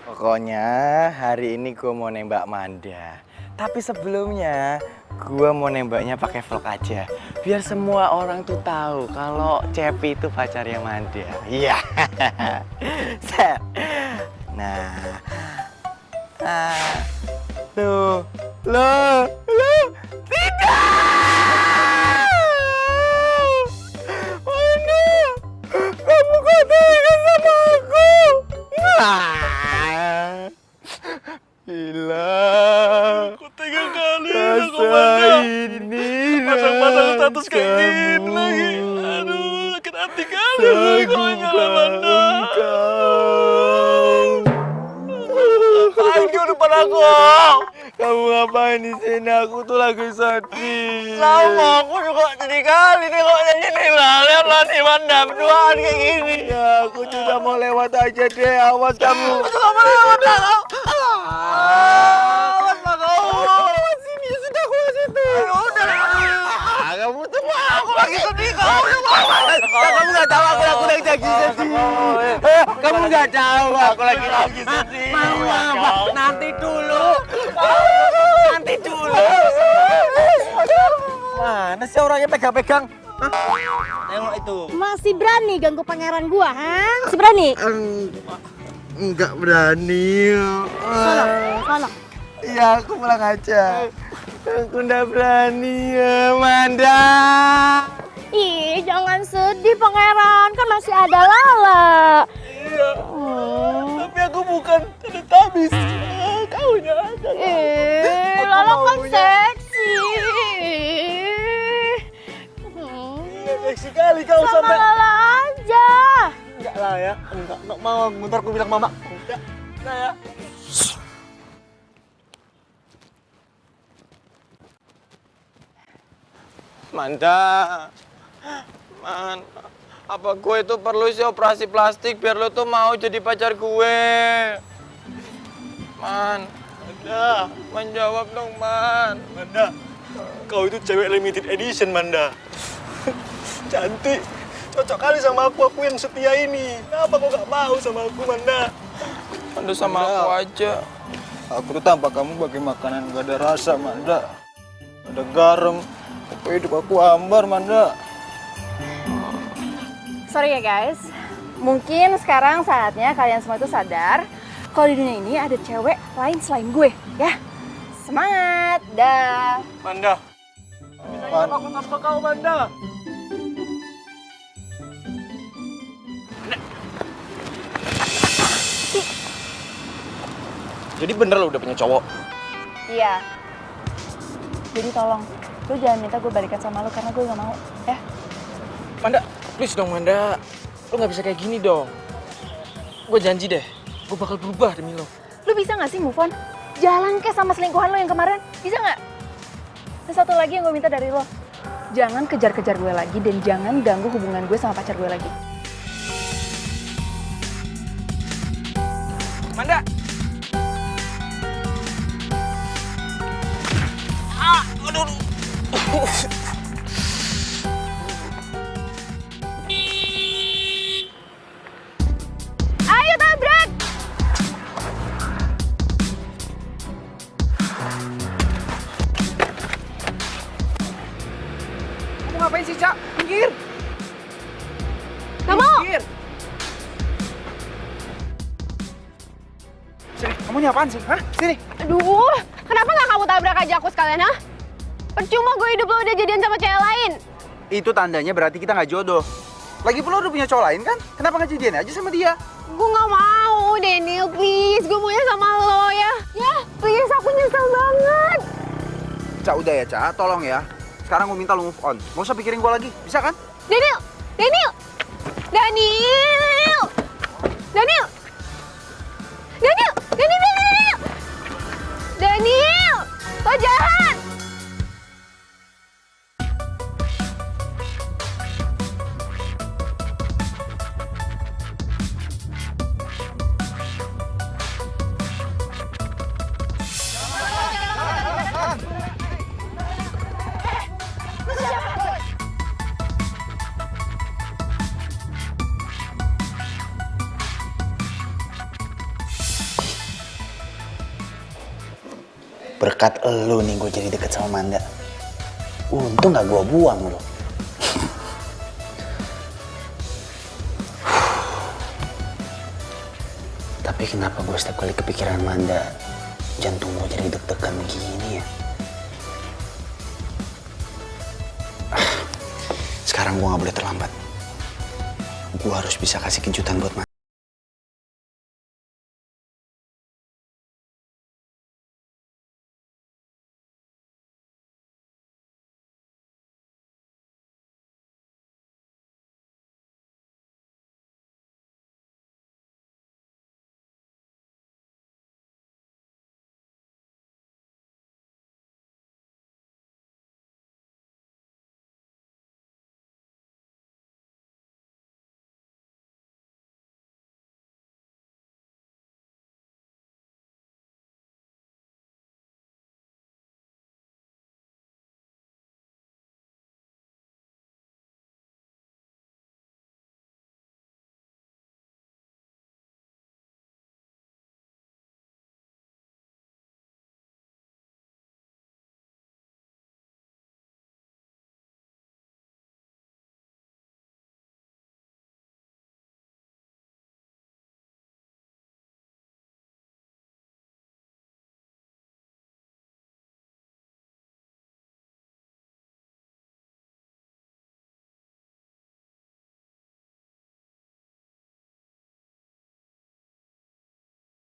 Pokoknya hari ini gue mau nembak Manda. Tapi sebelumnya gue mau nembaknya pakai vlog aja. Biar semua orang tuh tahu kalau Cepi itu pacarnya Manda. Iya. Set. Nah. Loh. Tidak. Manda. Kamu katakan sama aku. Gila. Kok tega kali Masa ini pasang-pasang status kayak gini lagi. Aduh, sakit hati kali kau nyalaman. Ngapain kau depan aku? Kamu ngapain di sini? Aku tuh lagi sedih. Sama aku juga sedih kali nih kok nyanyi nih lah. Lihatlah nih Manda berduaan kayak gini. Ya, aku juga mau lewat aja deh. Awas kamu. Aku gak mau lewat dah kau. Awas lah kau. Sini sudah aku situ. Udah. Kamu tuh Aku lagi sedih kau. kamu nggak tahu aku lagi sedih. Kamu nggak tahu aku lagi sedih. Mau apa? Nanti dulu. Nanti dulu. Mana sih orangnya pegang-pegang? Tengok itu. Masih berani ganggu pangeran gua, ha? Masih berani? Enggak berani. Sono. Ya aku pulang aja. Aku nggak berani ya, Manda. Ih, jangan sedih pangeran, kan masih ada Lala. Iya. Tapi aku bukan Teletubbies. Kau nya ada. Lala sekali kau Sama sampai. Lala aja. Enggak lah ya, enggak mau. Bentar aku bilang mama. Enggak, nah ya. Manda, Man, apa gue itu perlu sih operasi plastik biar lo tuh mau jadi pacar gue? Man, Manda, Man jawab dong, Man. Manda, kau itu cewek limited edition, Manda. Cantik, cocok kali sama aku yang setia ini. Kenapa kau gak mau sama aku, Manda? Manda sama aku aja. Aku tuh tanpa kamu bagi makanan gak ada rasa, Manda. Ada garam, tapi hidup aku hambar, Manda. Sorry ya guys, mungkin sekarang saatnya kalian semua itu sadar kalau di dunia ini ada cewek lain selain gue, ya. Semangat, dah. Manda, aku ngapa kau, Manda? Jadi bener lo udah punya cowok? Iya. Jadi tolong, lu jangan minta gue balikan sama lu karena gue gak mau, ya. Manda, please dong Manda. Lo nggak bisa kayak gini dong. Gue janji deh, gue bakal berubah demi lo. Lu bisa gak sih move on? Jalan kayak sama selingkuhan lo yang kemarin, bisa gak? Dan satu lagi yang gue minta dari lo, jangan kejar-kejar gue lagi dan jangan ganggu hubungan gue sama pacar gue lagi. Manda! Ayo tabrak. Kamu ngapain sih, Cak? Minggir! Gak mau. Minggir! Sini, kamu ini apaan sih? Hah? Sini! Aduh, kenapa gak kamu tabrak aja aku sekalian, ha? Percuma gue hidup lo udah jadian sama cewek lain. Itu tandanya berarti kita nggak jodoh. Lagi pula udah punya cowok lain kan? Kenapa nggak jadian aja sama dia? Gue gak mau, Daniel, please. Gue maunya sama lo, ya. Ya, please, aku nyesel banget. Cak, udah ya, Cak. Tolong ya. Sekarang gue minta lu move on. Gak usah pikirin gue lagi. Bisa kan? Daniel! Daniel! Daniel! Daniel! Daniel! Daniel! Daniel! Lo jahat! Berkat elu nih gue jadi deket sama Manda. Untung gak gue buang lo. Tapi kenapa gue setiap kali kepikiran Manda, jantung gue jadi deg-degan begini ya? Sekarang gue gak boleh terlambat. Gue harus bisa kasih kejutan buat Manda.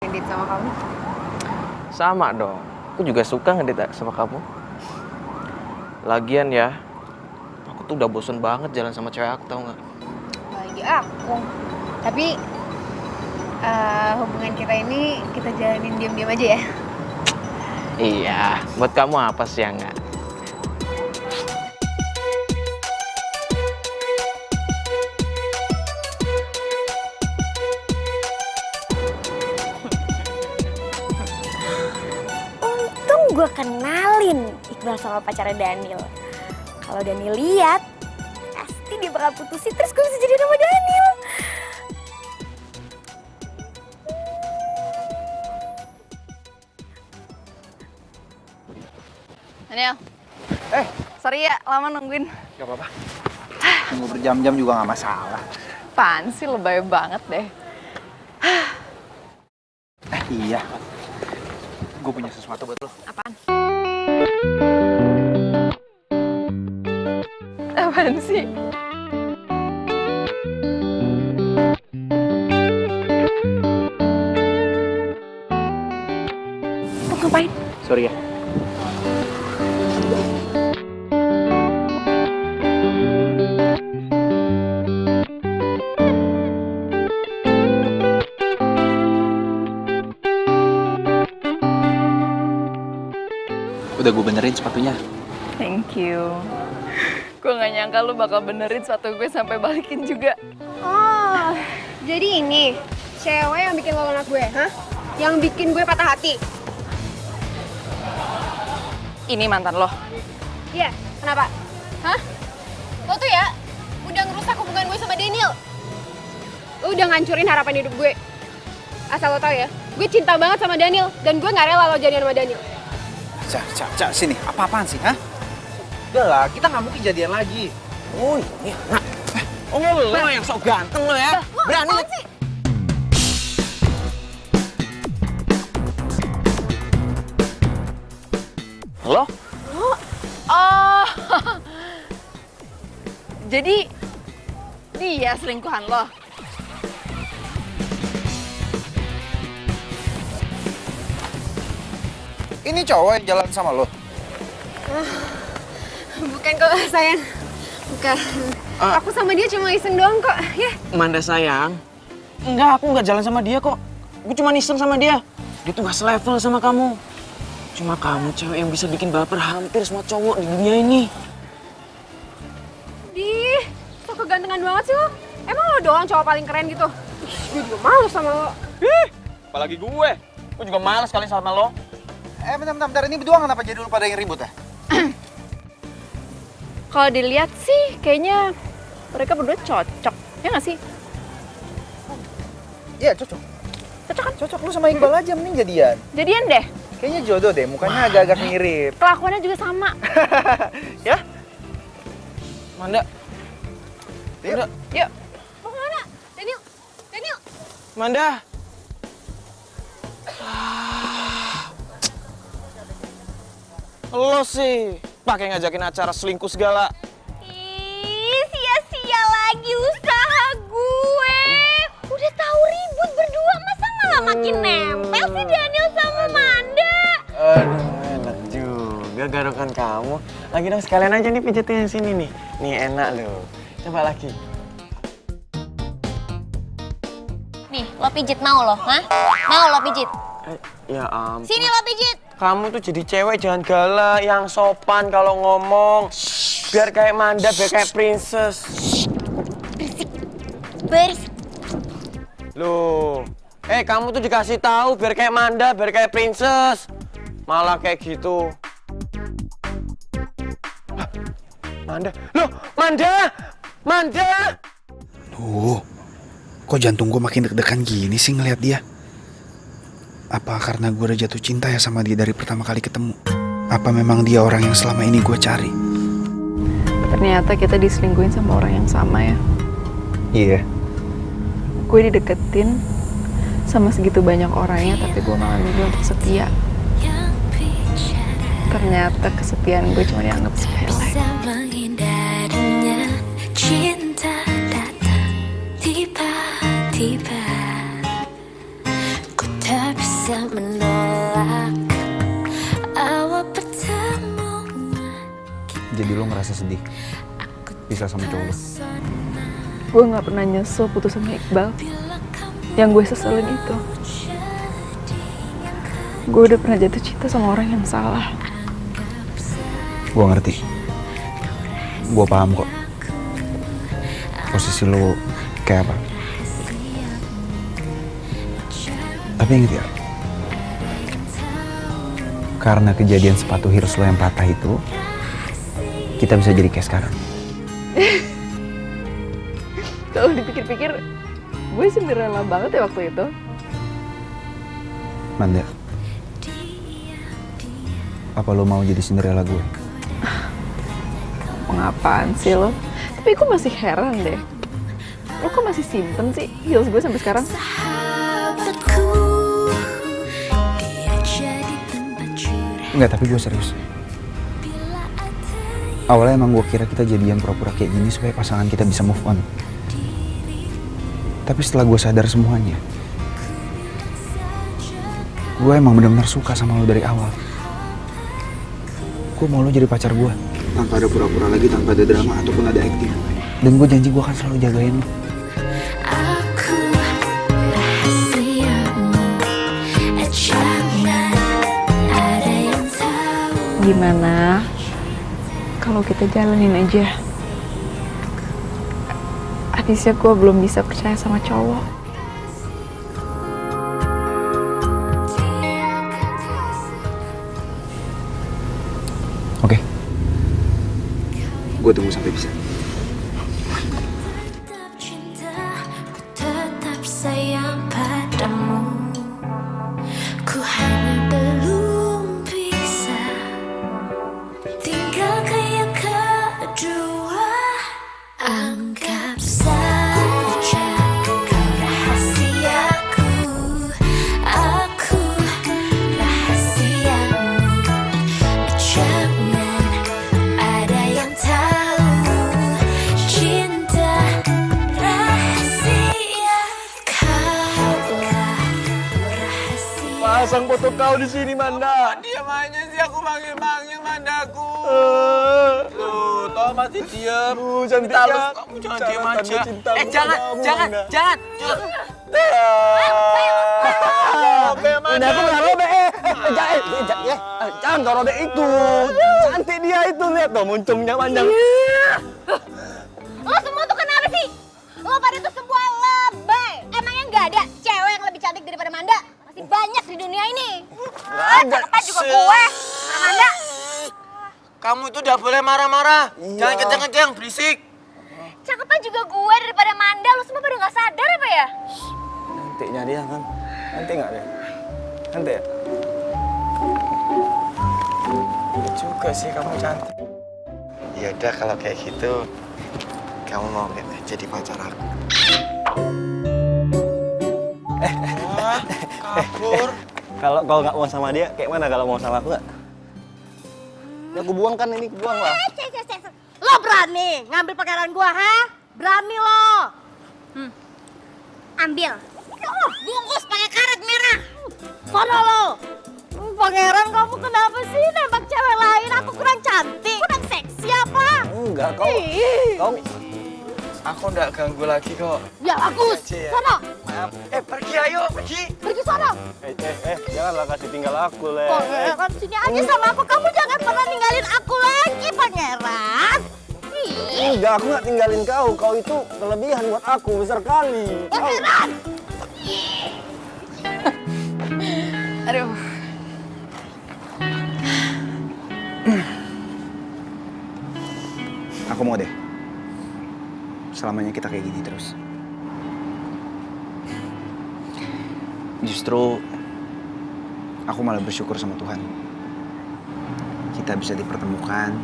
Ngedit sama kamu? Sama dong. Aku juga suka ngedit sama kamu. Lagian ya, Aku tuh udah bosen banget jalan sama cewek aku, tau nggak? Lagi aku. Tapi hubungan kita ini kita jalanin diam-diam aja ya. Iya, buat kamu apa sih yang nggak? Untung gue kenalin Iqbal sama pacarnya Daniel. Kalau Daniel lihat, pasti dia bakal putusin terus gue bisa jadi sama Daniel. Daniel. Sorry ya, lama nungguin. Gak apa-apa. Tunggu berjam-jam juga nggak masalah. Apaan sih, lebay banget deh. Iya. Gue punya sesuatu buat lo. Apaan? Apaan sih? Lo ngapain? Sorry ya. Udah gue benerin sepatunya. Thank you. Gue gak nyangka lu bakal benerin sepatu gue sampai balikin juga. Oh, jadi ini cewek yang bikin lo anak gue, hah? Yang bikin gue patah hati. Ini mantan lo. Iya, kenapa? Hah? Lo tuh ya udah ngerusak hubungan gue sama Daniel. Lo udah ngancurin harapan hidup gue. Asal lo tau ya, gue cinta banget sama Daniel dan gue gak rela lo jadian sama Daniel. Cak, sini. Apa-apaan sih, hah? Udah lah, kita nggak mungkin jadian lagi. Oh iya, nah. Oh lo yang sok ganteng lo ya. Berani lo. Halo? Oh, jadi dia selingkuhan lo? Ini cowok yang jalan sama lo. Bukan kok sayang, bukan. Aku sama dia cuma iseng doang kok, ya. Manda sayang. Enggak, aku nggak jalan sama dia kok. Gue cuma iseng sama dia. Dia tuh nggak selevel sama kamu. Cuma kamu cewek yang bisa bikin baper hampir semua cowok di dunia ini. Dih, so kegantengan banget sih lo. Emang lo doang cowok paling keren gitu? Gue juga malu sama lo. Apalagi gue. Gue juga males kali sama lo. Bentar. Ini berdua kenapa jadi lu pada yang ribut ya? Kalau dilihat sih kayaknya mereka berdua cocok, ya nggak sih? Iya, cocok. Cocok kan? Cocok lu sama Iqbal aja mending jadian. Jadian deh. Kayaknya jodoh deh, mukanya agak-agak mirip. Kelakuannya juga sama. Ya? Manda. Yuk. Yuk. Mau kemana? Daniel! Manda. Lo sih pakai ngajakin acara selingkuh segala. Ih, sia-sia lagi usaha gue. Udah tahu ribut berdua, masa malah makin nempel sih Daniel sama Manda? Aduh, enak juga garukan kamu. Lagi dong sekalian aja nih pijetin yang sini nih. Nih enak loh. Coba lagi. Nih, lo pijit mau lo, hah? Mau lo pijit? Ya ampun. Sini lo pijit. Kamu tuh jadi cewek jangan galak, yang sopan kalau ngomong. Biar kayak Manda, biar kayak princess. Berisik. Loh, kamu tuh dikasih tahu biar kayak Manda, biar kayak princess. Malah kayak gitu. Hah, Manda, loh, Manda. Duh, kok jantung gue makin deg-degan gini sih ngeliat dia? Apa karena gue udah jatuh cinta ya sama dia dari pertama kali ketemu? Apa memang dia orang yang selama ini gue cari? Ternyata kita diselingkuhin sama orang yang sama ya. Iya. Gue dideketin sama segitu banyak orangnya, tapi gue malah milih untuk setia. Ternyata kesetiaan gue cuma dianggap sepele. Bisa menghindarinya, cinta datang tiba-tiba. Ku tak bisa menolak awal pertemuan. Jadi lo ngerasa sedih? Aku pisah sama cowok lu? Gue nggak pernah nyesel putus sama Iqbal. Yang gue seselin itu, gue udah pernah jatuh cinta sama orang yang salah. Gue ngerti. Gue paham kok. Posisi lu kayak apa. Tapi inget ya, karena kejadian sepatu Heroes lo yang patah itu, kita bisa jadi kayak sekarang. Kalau dipikir-pikir, gue Cinderella banget ya waktu itu. Manda, apa lo mau jadi Cinderella gue? Pengapaan sih lo? Tapi gue masih heran deh. Lo kok masih simpen sih heels gue sampai sekarang? Sahabatku, dia jadi tempat curhat. Enggak, tapi gue serius. Awalnya emang gue kira kita jadian pura-pura kayak gini supaya pasangan kita bisa move on. Tapi setelah gue sadar semuanya, gue emang benar-benar suka sama lo dari awal. Gue mau lo jadi pacar gue. Tanpa ada pura-pura lagi, tanpa ada drama ataupun ada acting. Dan gue janji gue akan selalu jagain lo. Aku rahasiamu, jangan ada yang tahu. Gimana kalau kita jalanin aja? Habisnya gue belum bisa percaya sama cowok. Oke. Gue tunggu sampai bisa. Tetap cinta, ku tetap sayang padamu. Ku hanya belum bisa tinggalkan yang kedua. Anggap saja kau rahasiaku, aku rahasiamu. Jangan ada yang tahu, cinta rahasia, kaulah rahasia. Pasang foto kau di sini, Manda. Diam aja sih, aku manggil-manggil Mandaku. Tuh, toh masih diam. Cantiknya. Kamu jangan diam aja. Cintaku Jangan, padamu, jangan, Manda. jangan. Manda, aku nggak robek. Jangan kau robek itu. Cantik dia itu, lihat dong muncungnya panjang. Lo semua tuh kenapa sih? Lo pada tuh semua lebay. Emangnya nggak ada cewek yang lebih cantik daripada Manda? Masih banyak di dunia ini. Nggak ada. Cakepan juga gue. Sama Manda. Kamu itu udah boleh marah-marah. Jangan kenceng-kenceng, berisik. Cakepan juga gue daripada Manda. Lo semua pada nggak sadar apa ya? Cantiknya dia kan. Cantik nggak dia? Cantik ya? Juga sih kamu cantik. Ya udah kalau kayak gitu, kamu mau nggak jadi pacar aku? Kabur. Kalau kau nggak mau sama dia, kayak mana kalau mau sama aku nggak? Ya aku buang kan ini, buang lah. Lo berani ngambil pakaian gua, ha? Berani lo? Ambil. Bungkus pakai karet merah. Sono lo. Pangeran, kamu kenapa sih nembak cewek lain? Aku kurang cantik. Kurang seksi apa? Enggak, kau Aku nggak ganggu lagi kok. Ya bagus. Iya, iya. Sono. Pergi ayo, pergi. Pergi sono. Janganlah kasih tinggal aku, Le. Pangeran, sini aja sama aku. Kamu jangan pernah ninggalin aku lagi, Pangeran. Ih, Enggak, aku nggak tinggalin kau. Kau itu kelebihan buat aku, besar kali. Pangeran. Aduh. Aku mau deh. Selamanya kita kayak gini terus. Justru aku malah bersyukur sama Tuhan. Kita bisa dipertemukan.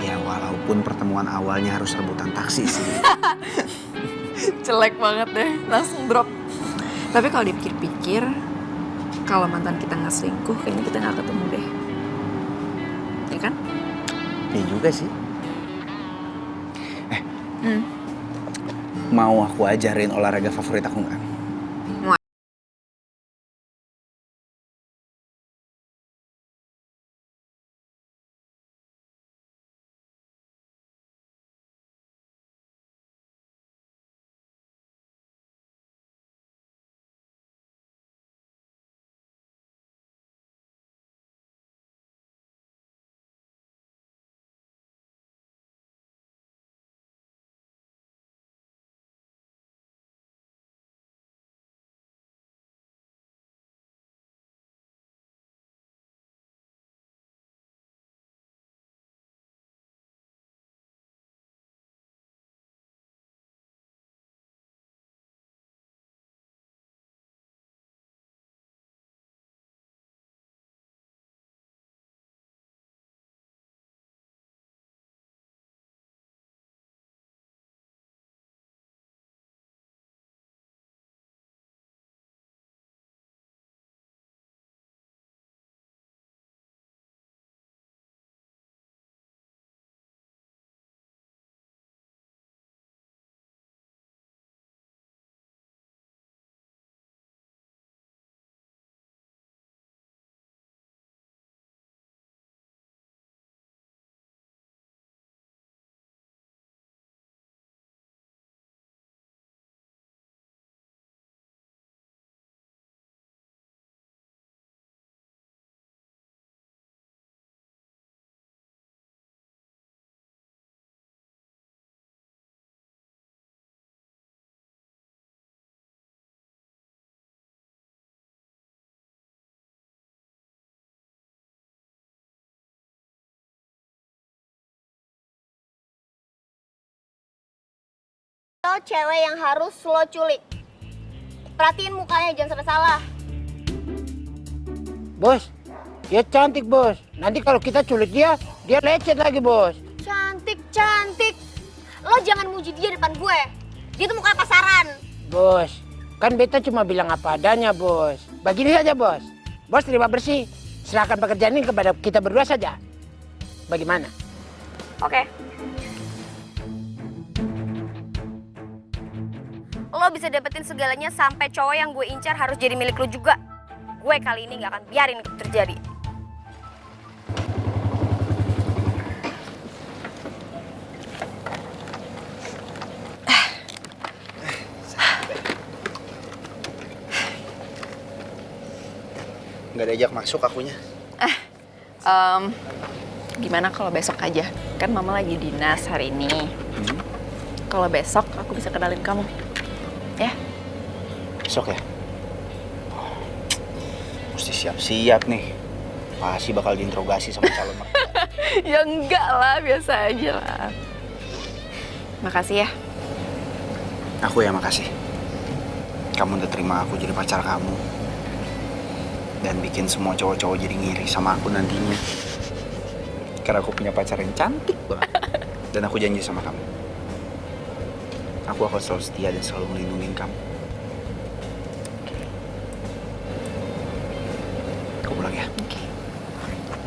Ya walaupun pertemuan awalnya harus rebutan taksi sih. Jelek banget deh, langsung drop. Tapi kalau dipikir-pikir, kalau mantan kita nggak selingkuh, kayaknya kita nggak ketemu deh. Ya kan? Ya juga sih. Mau aku ajarin olahraga favorit aku nggak? Lo cewek yang harus lo culik. Perhatiin mukanya, jangan sampai salah. Bos, dia cantik bos. Nanti kalau kita culik dia lecet lagi bos. Cantik. Lo jangan muji dia depan gue. Dia tuh mukanya pasaran. Bos, kan beta cuma bilang apa adanya bos. Begini saja bos. Bos terima bersih. Serahkan pekerjaan ini kepada kita berdua saja. Bagaimana? Oke. Lo bisa dapetin segalanya sampai cowok yang gue incar harus jadi milik lo juga. Gue kali ini gak akan biarin itu terjadi. Nggak diajak masuk akunya. Gimana kalau besok aja? Kan mama lagi dinas hari ini. Kalau besok aku bisa kenalin kamu. Ya? Besok ya? Mesti siap-siap nih. Pasti bakal diinterogasi sama calon mertua. Ya enggak lah, biasa aja lah. Makasih ya. Aku ya makasih. Kamu udah terima aku jadi pacar kamu. Dan bikin semua cowok-cowok jadi ngiri sama aku nantinya. Karena aku punya pacar yang cantik banget. Dan aku janji sama kamu. Aku akan selalu setia dan selalu melindungi kamu. Aku pulang ya. Oke.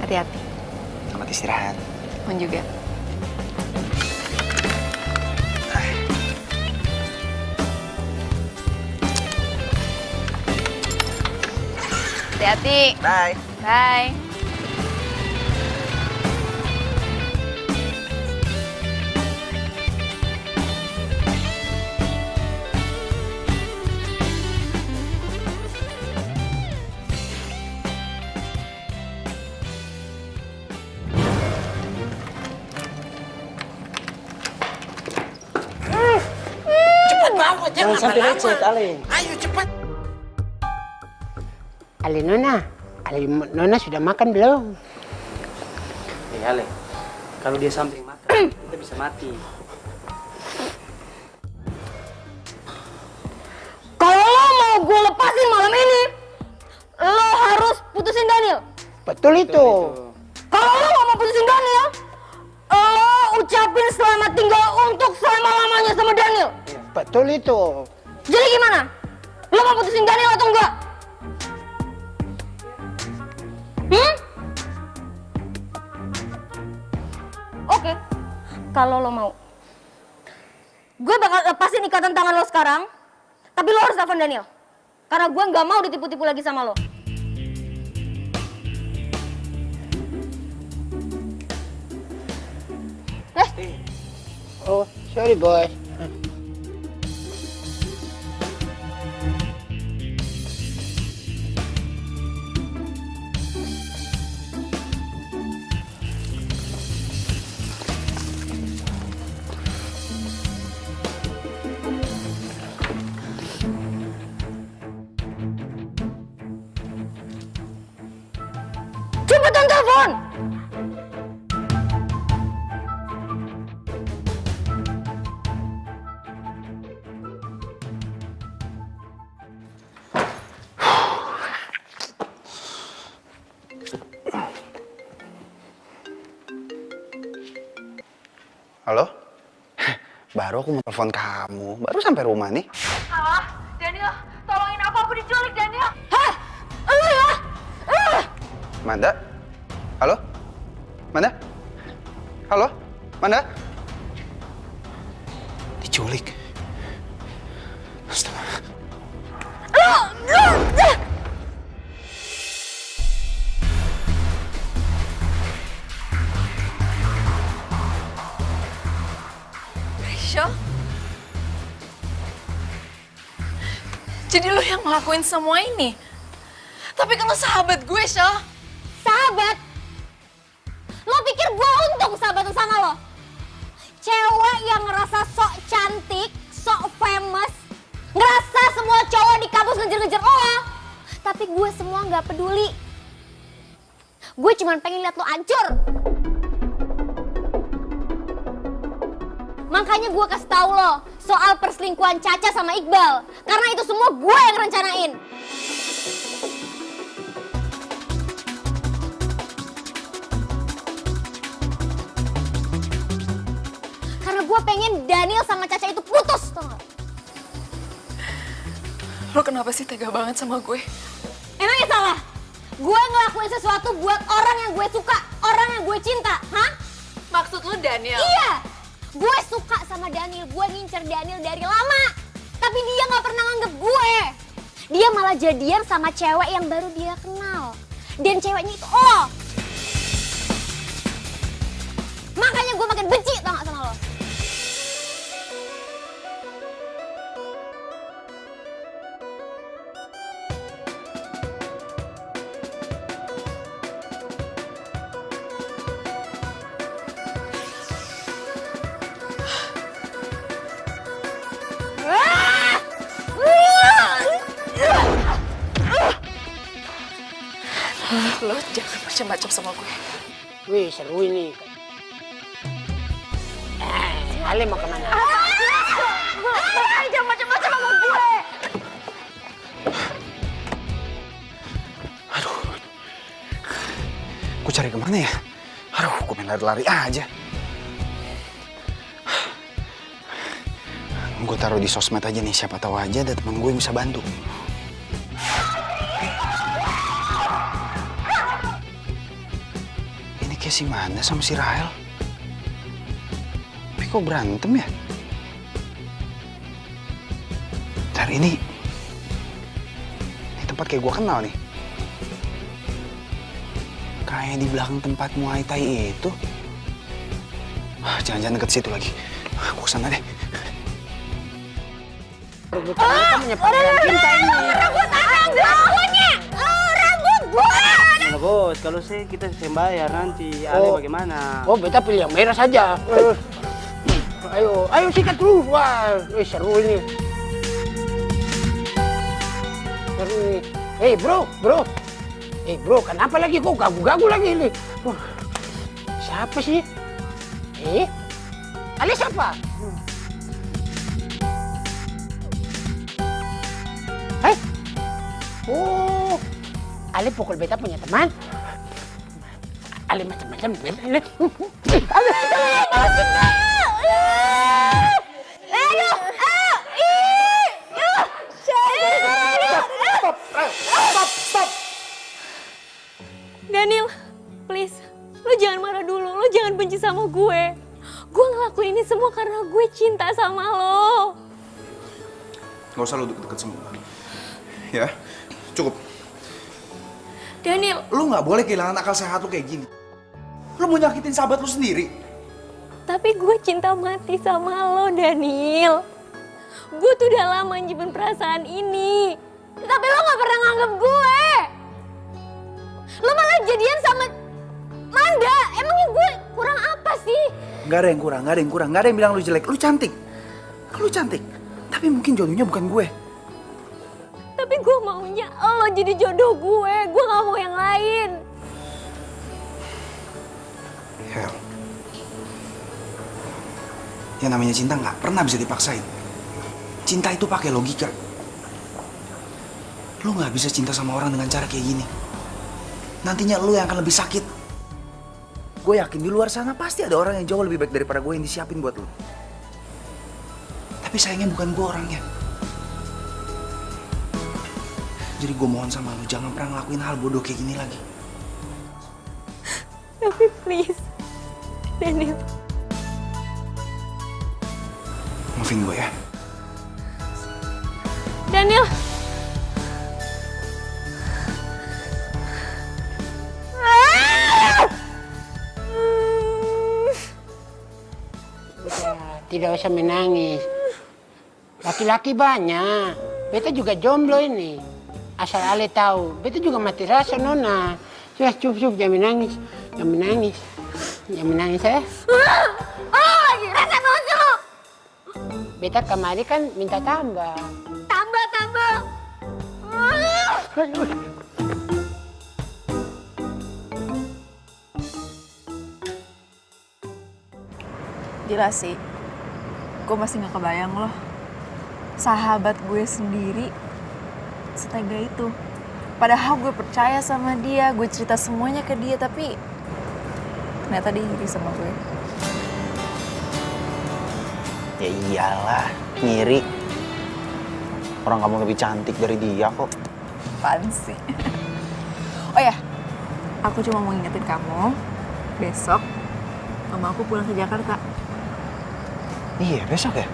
Hati-hati. Selamat istirahat. Kamu juga. Hati-hati. Bye. Bye. Jangan sampai lecet, Ale. Ayo cepat. Ale Nona sudah makan belum? Ale, kalau dia sampai makan, kita bisa mati. Kalau lo mau gue lepasin malam ini, lo harus putusin Daniel. Betul itu. Kalau lo gak mau putusin Daniel, lo ucapin selamat tinggal untuk selama-lamanya sama Daniel. Betul itu. Jadi gimana? Lo mau putusin Daniel atau enggak? Oke, kalau lo mau. Gue bakal lepasin ikatan tangan lo sekarang, tapi lo harus telepon Daniel. Karena gue nggak mau ditipu-tipu lagi sama lo. Oh, sorry bos. Cepetan telepon! Halo? Baru aku mau telepon kamu. Baru sampai rumah nih. Halo, Daniel, tolongin aku diculik, Daniel. Hah? Lo ya? Manda? Halo? Manda? Halo? Manda? Diculik. Astaga. Rachel? Jadi lo yang ngelakuin semua ini? Tapi kan lo sahabat gue, Shell. Sahabat? Lo pikir gue untung sahabatan sama lo? Cewek yang ngerasa sok cantik, sok famous, ngerasa semua cowok di kampus ngejar-ngejar lo. Tapi gue semua gak peduli. Gue cuma pengen lihat lo hancur. Makanya gue kasih tahu lo, soal perselingkuhan Caca sama Iqbal. Karena itu semua gue yang rencanain. Karena gue pengen Daniel sama Caca itu putus, tau gak? Lo kenapa sih tega banget sama gue? Emangnya salah? Gue ngelakuin sesuatu buat orang yang gue suka, orang yang gue cinta, hah? Maksud lo Daniel? Iya, gue suka sama Daniel, gue ngincer Daniel dari lama. Tapi dia gak pernah nganggep gue. Dia malah jadian sama cewek yang baru dia kenal. Dan ceweknya itu lo. Makanya gue makin benci tau gak sama lo. Lo jangan macam-macam sama gue. Wih, seru ini. Ale mau kemana? Jangan macam-macam sama gue. Gue cari kemana ya? Aduh, gue main lari-lari aja. Gue taruh di sosmed aja nih, siapa tahu aja ada teman gue yang bisa bantu. Ini kayak si Manda sama si Rahel. Tapi kok berantem ya? Ntar ini tempat kayak gue kenal nih. Kayak di belakang tempat Muay Thai itu. Jangan-jangan deket situ lagi. Gue kesana deh. Rambut cinta ini. Rambut gue! Rambut gue! Nah, bos, kalau kita bayar nanti, Ale bagaimana? Oh, beta pilih yang merah saja. Ayo sikat dulu. Wah, seru ini. Seru ini. Hei bro. Bro, kenapa lagi kok gagu-gagu lagi ini? Siapa sih? Ale siapa? Oh, Ale pukul beta punya teman. Ale macam-macam. Ale. Stop. Daniel, please, lo jangan marah dulu, lo jangan benci sama gue. Gue ngelakuin ini semua karena gue cinta sama lo. Gak usah lu deket-deket sama gue. Ya, cukup. Daniel, Lu gak boleh kehilangan akal sehat lu kayak gini. Lu mau nyakitin sahabat lu sendiri. tapi gue cinta mati sama lo, Daniel. Gue tuh udah lama nyimpen perasaan ini. Tapi lo gak pernah nganggep gue. Lo malah jadian sama Manda. Emangnya gue kurang apa sih? Gak ada yang kurang, gak ada yang bilang lu jelek. Lu cantik. Tapi mungkin jodohnya bukan gue. Tapi gue maunya lo jadi jodoh gue gak mau yang lain. Hel, yang namanya cinta nggak pernah bisa dipaksain. Cinta itu pakai logika. Lu nggak bisa cinta sama orang dengan cara kayak gini. Nantinya lu yang akan lebih sakit. Gue yakin di luar sana pasti ada orang yang jauh lebih baik daripada gue yang disiapin buat lu. Tapi sayangnya bukan gue orangnya. Jadi gue mohon sama lu, jangan pernah ngelakuin hal bodoh kayak gini lagi. Tapi please, Daniel. Maafin gue ya. Daniel. Tidak usah menangis. Laki-laki banyak. Beta juga jomblo ini. Asal Ale tahu. Beta juga mati rasa, Nona. Sudah cukup, jangan menangis. Jangan menangis ya. Lagi rasa nonjol. Beta kemari kan minta tambah. Tambah. Gila sih. Gue masih gak kebayang loh. Sahabat gue sendiri setega itu. Padahal gue percaya sama dia, gue cerita semuanya ke dia, tapi ternyata dia iri sama gue. Ya iyalah, ngiri. Orang kamu lebih cantik dari dia kok. Apaan sih? Oh ya, aku cuma mau ngingetin kamu, besok mama aku pulang ke Jakarta. Iya, besok ya?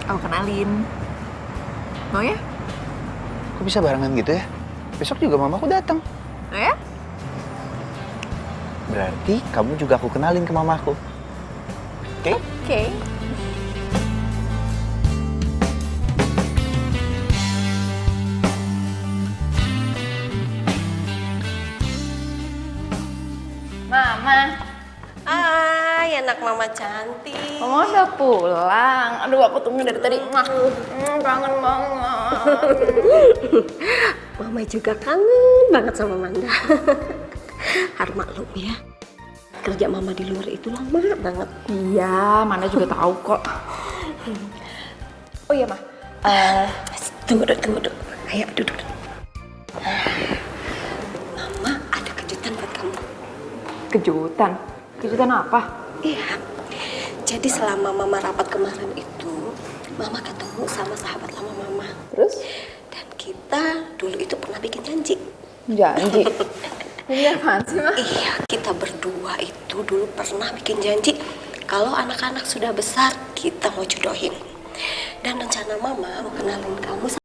Aku kenalin. Mau ya? Kok bisa barengan gitu ya? Besok juga mamaku datang. Mau ya? Berarti kamu juga aku kenalin ke mamaku. Oke? Oke. Mama. Hai, anak mama cantik. Mama udah pulang. Aduh, aku tunggu dari tadi. Kangen banget. Mama juga kangen banget sama Manda. Harus maklum ya. Kerja mama di luar itu lama banget. Iya, Manda juga tahu kok. Oh iya, Ma. Tunggu dulu. Ayo duduk. Mama ada kejutan buat kamu. Kejutan? Kejutan apa? Iya. Jadi selama mama rapat kemarin itu, mama ketemu sama sahabat lama mama. Terus? Dan kita dulu itu pernah bikin janji. Janji? Iya, apaan sih, Ma? Iya, kita berdua itu dulu pernah bikin janji kalau anak-anak sudah besar kita mau jodohin. Dan rencana mama mau kenalin kamu sama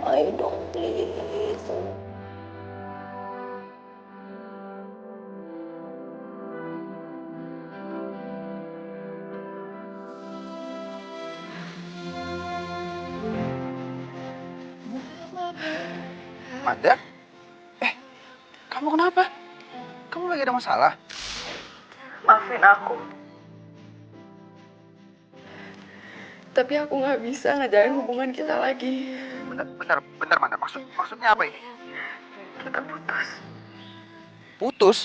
ayo dong, please. Manda? Kamu kenapa? Kamu lagi ada masalah? Maafin aku. Tapi aku nggak bisa ngejalin hubungan kita lagi. Bentar, Manda. Maksudnya apa ini? Kita putus. Putus?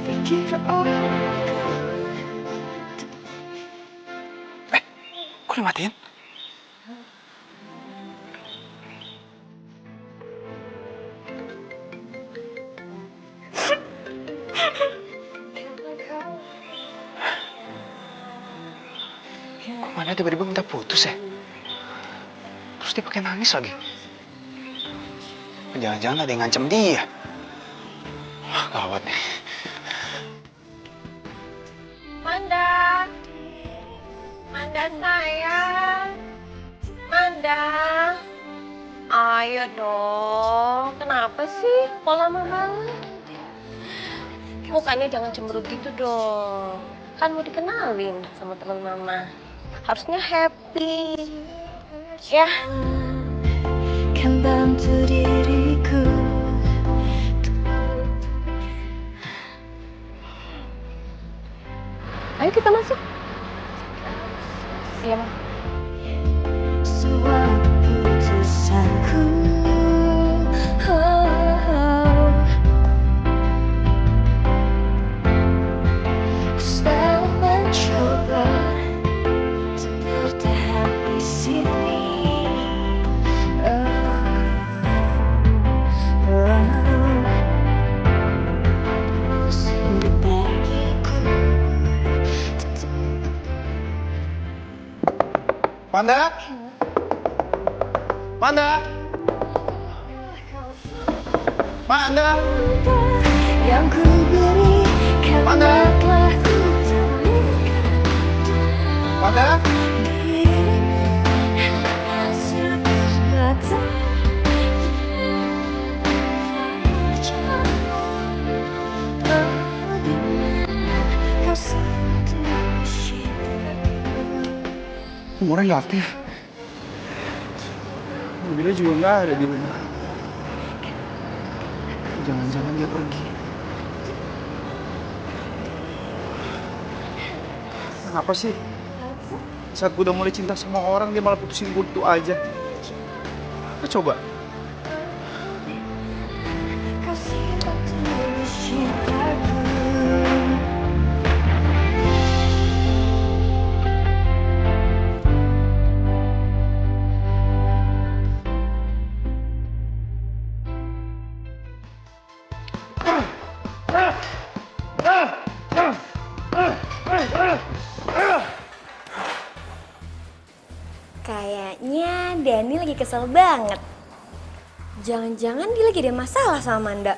Pikir Kok dimatiin? Kok Manda tiba-tiba minta putus ya? Terus dia pakai nangis lagi. Jangan-jangan ada yang ngancam dia. Wah, gawat nih. Manda sayang. Manda. Ayo dong. Kenapa sih? Kok lama banget? Mukanya jangan cemberut gitu dong. Kan mau dikenalin sama teman mama. Harusnya happy. Ya. Kan bantu diriku. Ayo kita masuk. Iya, Ma. Suatu putusanku. Selalu mencoba untuk bertahan di sini. Manda? Manda? Manda? Yang ku berikan karena telah ku Manda? hanya sebatas wajah. Oh, di mana kau satu cintaku. Umurnya nggak aktif. Mobilnya juga nggak ada di rumah. Jangan-jangan dia pergi. Kenapa sih? Saat gue udah mulai cinta sama orang, dia malah putusin gue gitu aja. Coba. Kau simpan terus cintaku. Kayaknya Dani lagi kesel banget. Jangan-jangan dia lagi ada masalah sama Manda.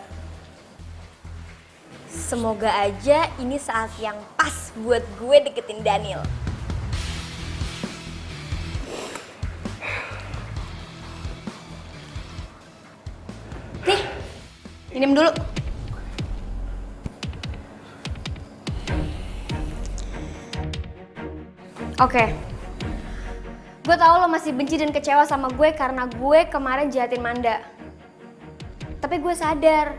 Semoga aja ini saat yang pas buat gue deketin Daniel. Nih, minum dulu. Oke. Gue tau lo masih benci dan kecewa sama gue karena gue kemarin jahatin Manda. Tapi gue sadar,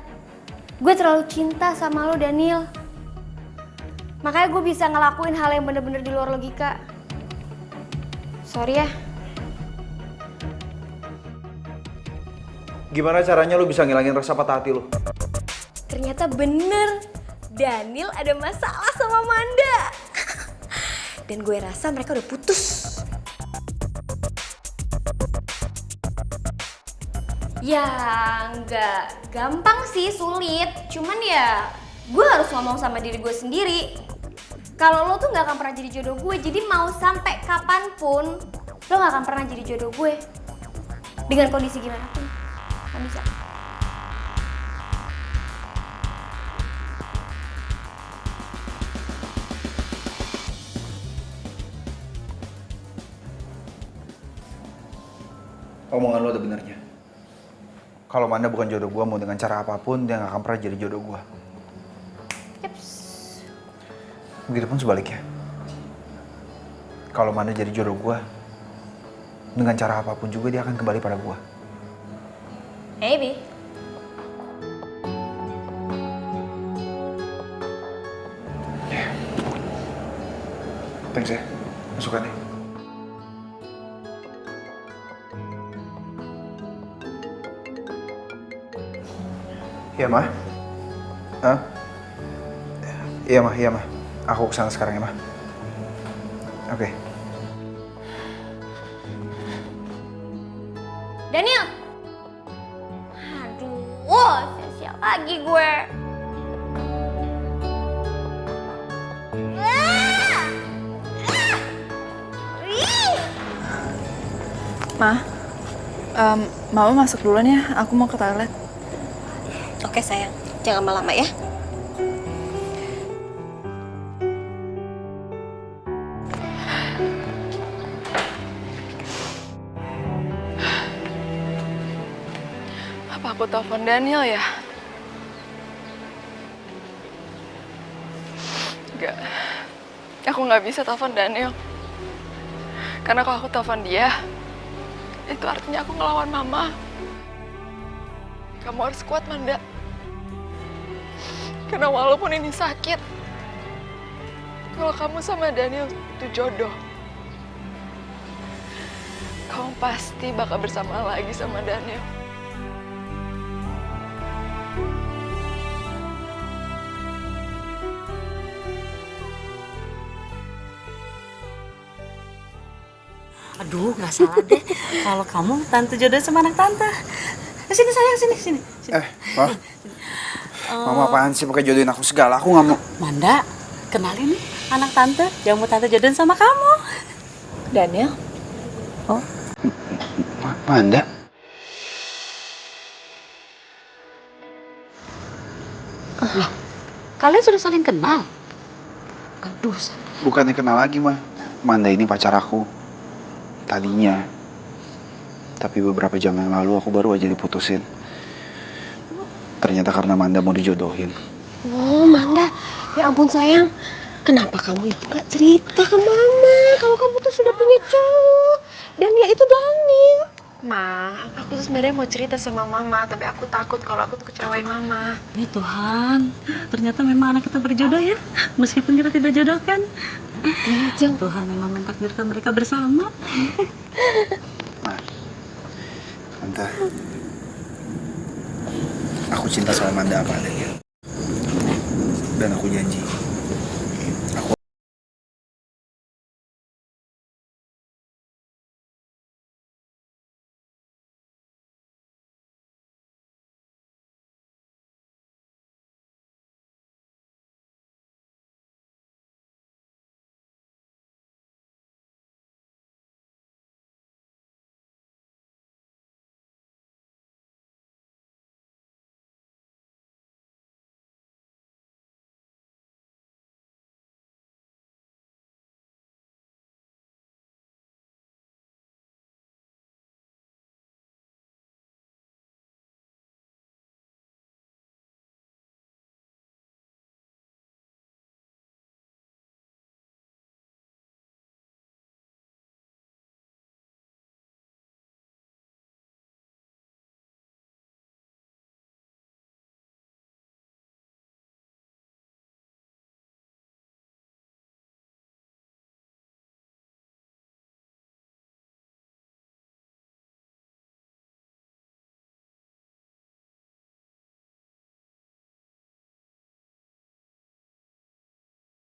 gue terlalu cinta sama lo, Daniel. Makanya gue bisa ngelakuin hal yang bener-bener di luar logika. Sorry ya. Gimana caranya lu bisa ngilangin rasa patah hati lu? Ternyata bener, Daniel ada masalah sama Manda. Dan gue rasa mereka udah putus. Ya nggak gampang sih, sulit. Cuman ya gue harus ngomong sama diri gue sendiri. Kalau lo tuh nggak akan pernah jadi jodoh gue, jadi mau sampai kapanpun lo nggak akan pernah jadi jodoh gue. Dengan kondisi gimana pun, kan bisa. Omongan lu ada benernya. Kalau Manda bukan jodoh gue, mau dengan cara apapun, dia gak akan pernah jadi jodoh gue. Yeps. Begitupun sebaliknya. Kalau Manda jadi jodoh gue, dengan cara apapun juga dia akan kembali pada gue. Maybe. Thanks ya, masukannya. Iya, Ma? Hah? Iya, Ma. Aku kesana sekarang ya, Ma. Oke. Daniel! Aduh, sia-sia lagi gue. Ma, Mama masuk duluan ya, aku mau ke toilet. Oke sayang, jangan lama-lama ya. Apa aku telepon Daniel ya? Enggak, aku nggak bisa telepon Daniel. Karena kalau aku telepon dia, itu artinya aku ngelawan Mama. Kamu harus kuat, Manda. Karena walaupun ini sakit, kalau kamu sama Daniel itu jodoh, kamu pasti bakal bersama lagi sama Daniel. Aduh, nggak salah deh kalau kamu tante jodoh sama anak tante. Sini sayang, sini. Ma. Mama apaan sih pakai jodohin aku segala? Aku nggak mau. Manda, kenalin nih anak tante yang mau tante jodohin sama kamu. Daniel? Oh, Manda? Kalian sudah saling kenal? Aduh, Bukannya kenal lagi, mah. Manda ini pacar aku. Tadinya. Tapi beberapa jam yang lalu aku baru aja diputusin. Ternyata karena Manda mau dijodohin. Oh, Manda. Ya ampun sayang. Kenapa kamu ya nggak cerita ke Mama kalau kamu tuh sudah punya cowok? Dan ya itu Daniel. Ma, aku tuh sebenarnya mau cerita sama Mama, tapi aku takut kalau aku tuh kecewain Mama. ya Tuhan, ternyata memang anak kita berjodoh ya, meskipun kita tidak jodoh kan. Tuhan memang mentakdirkan mereka bersama. Tante, aku cinta sama Manda apa adanya. Dan aku janji,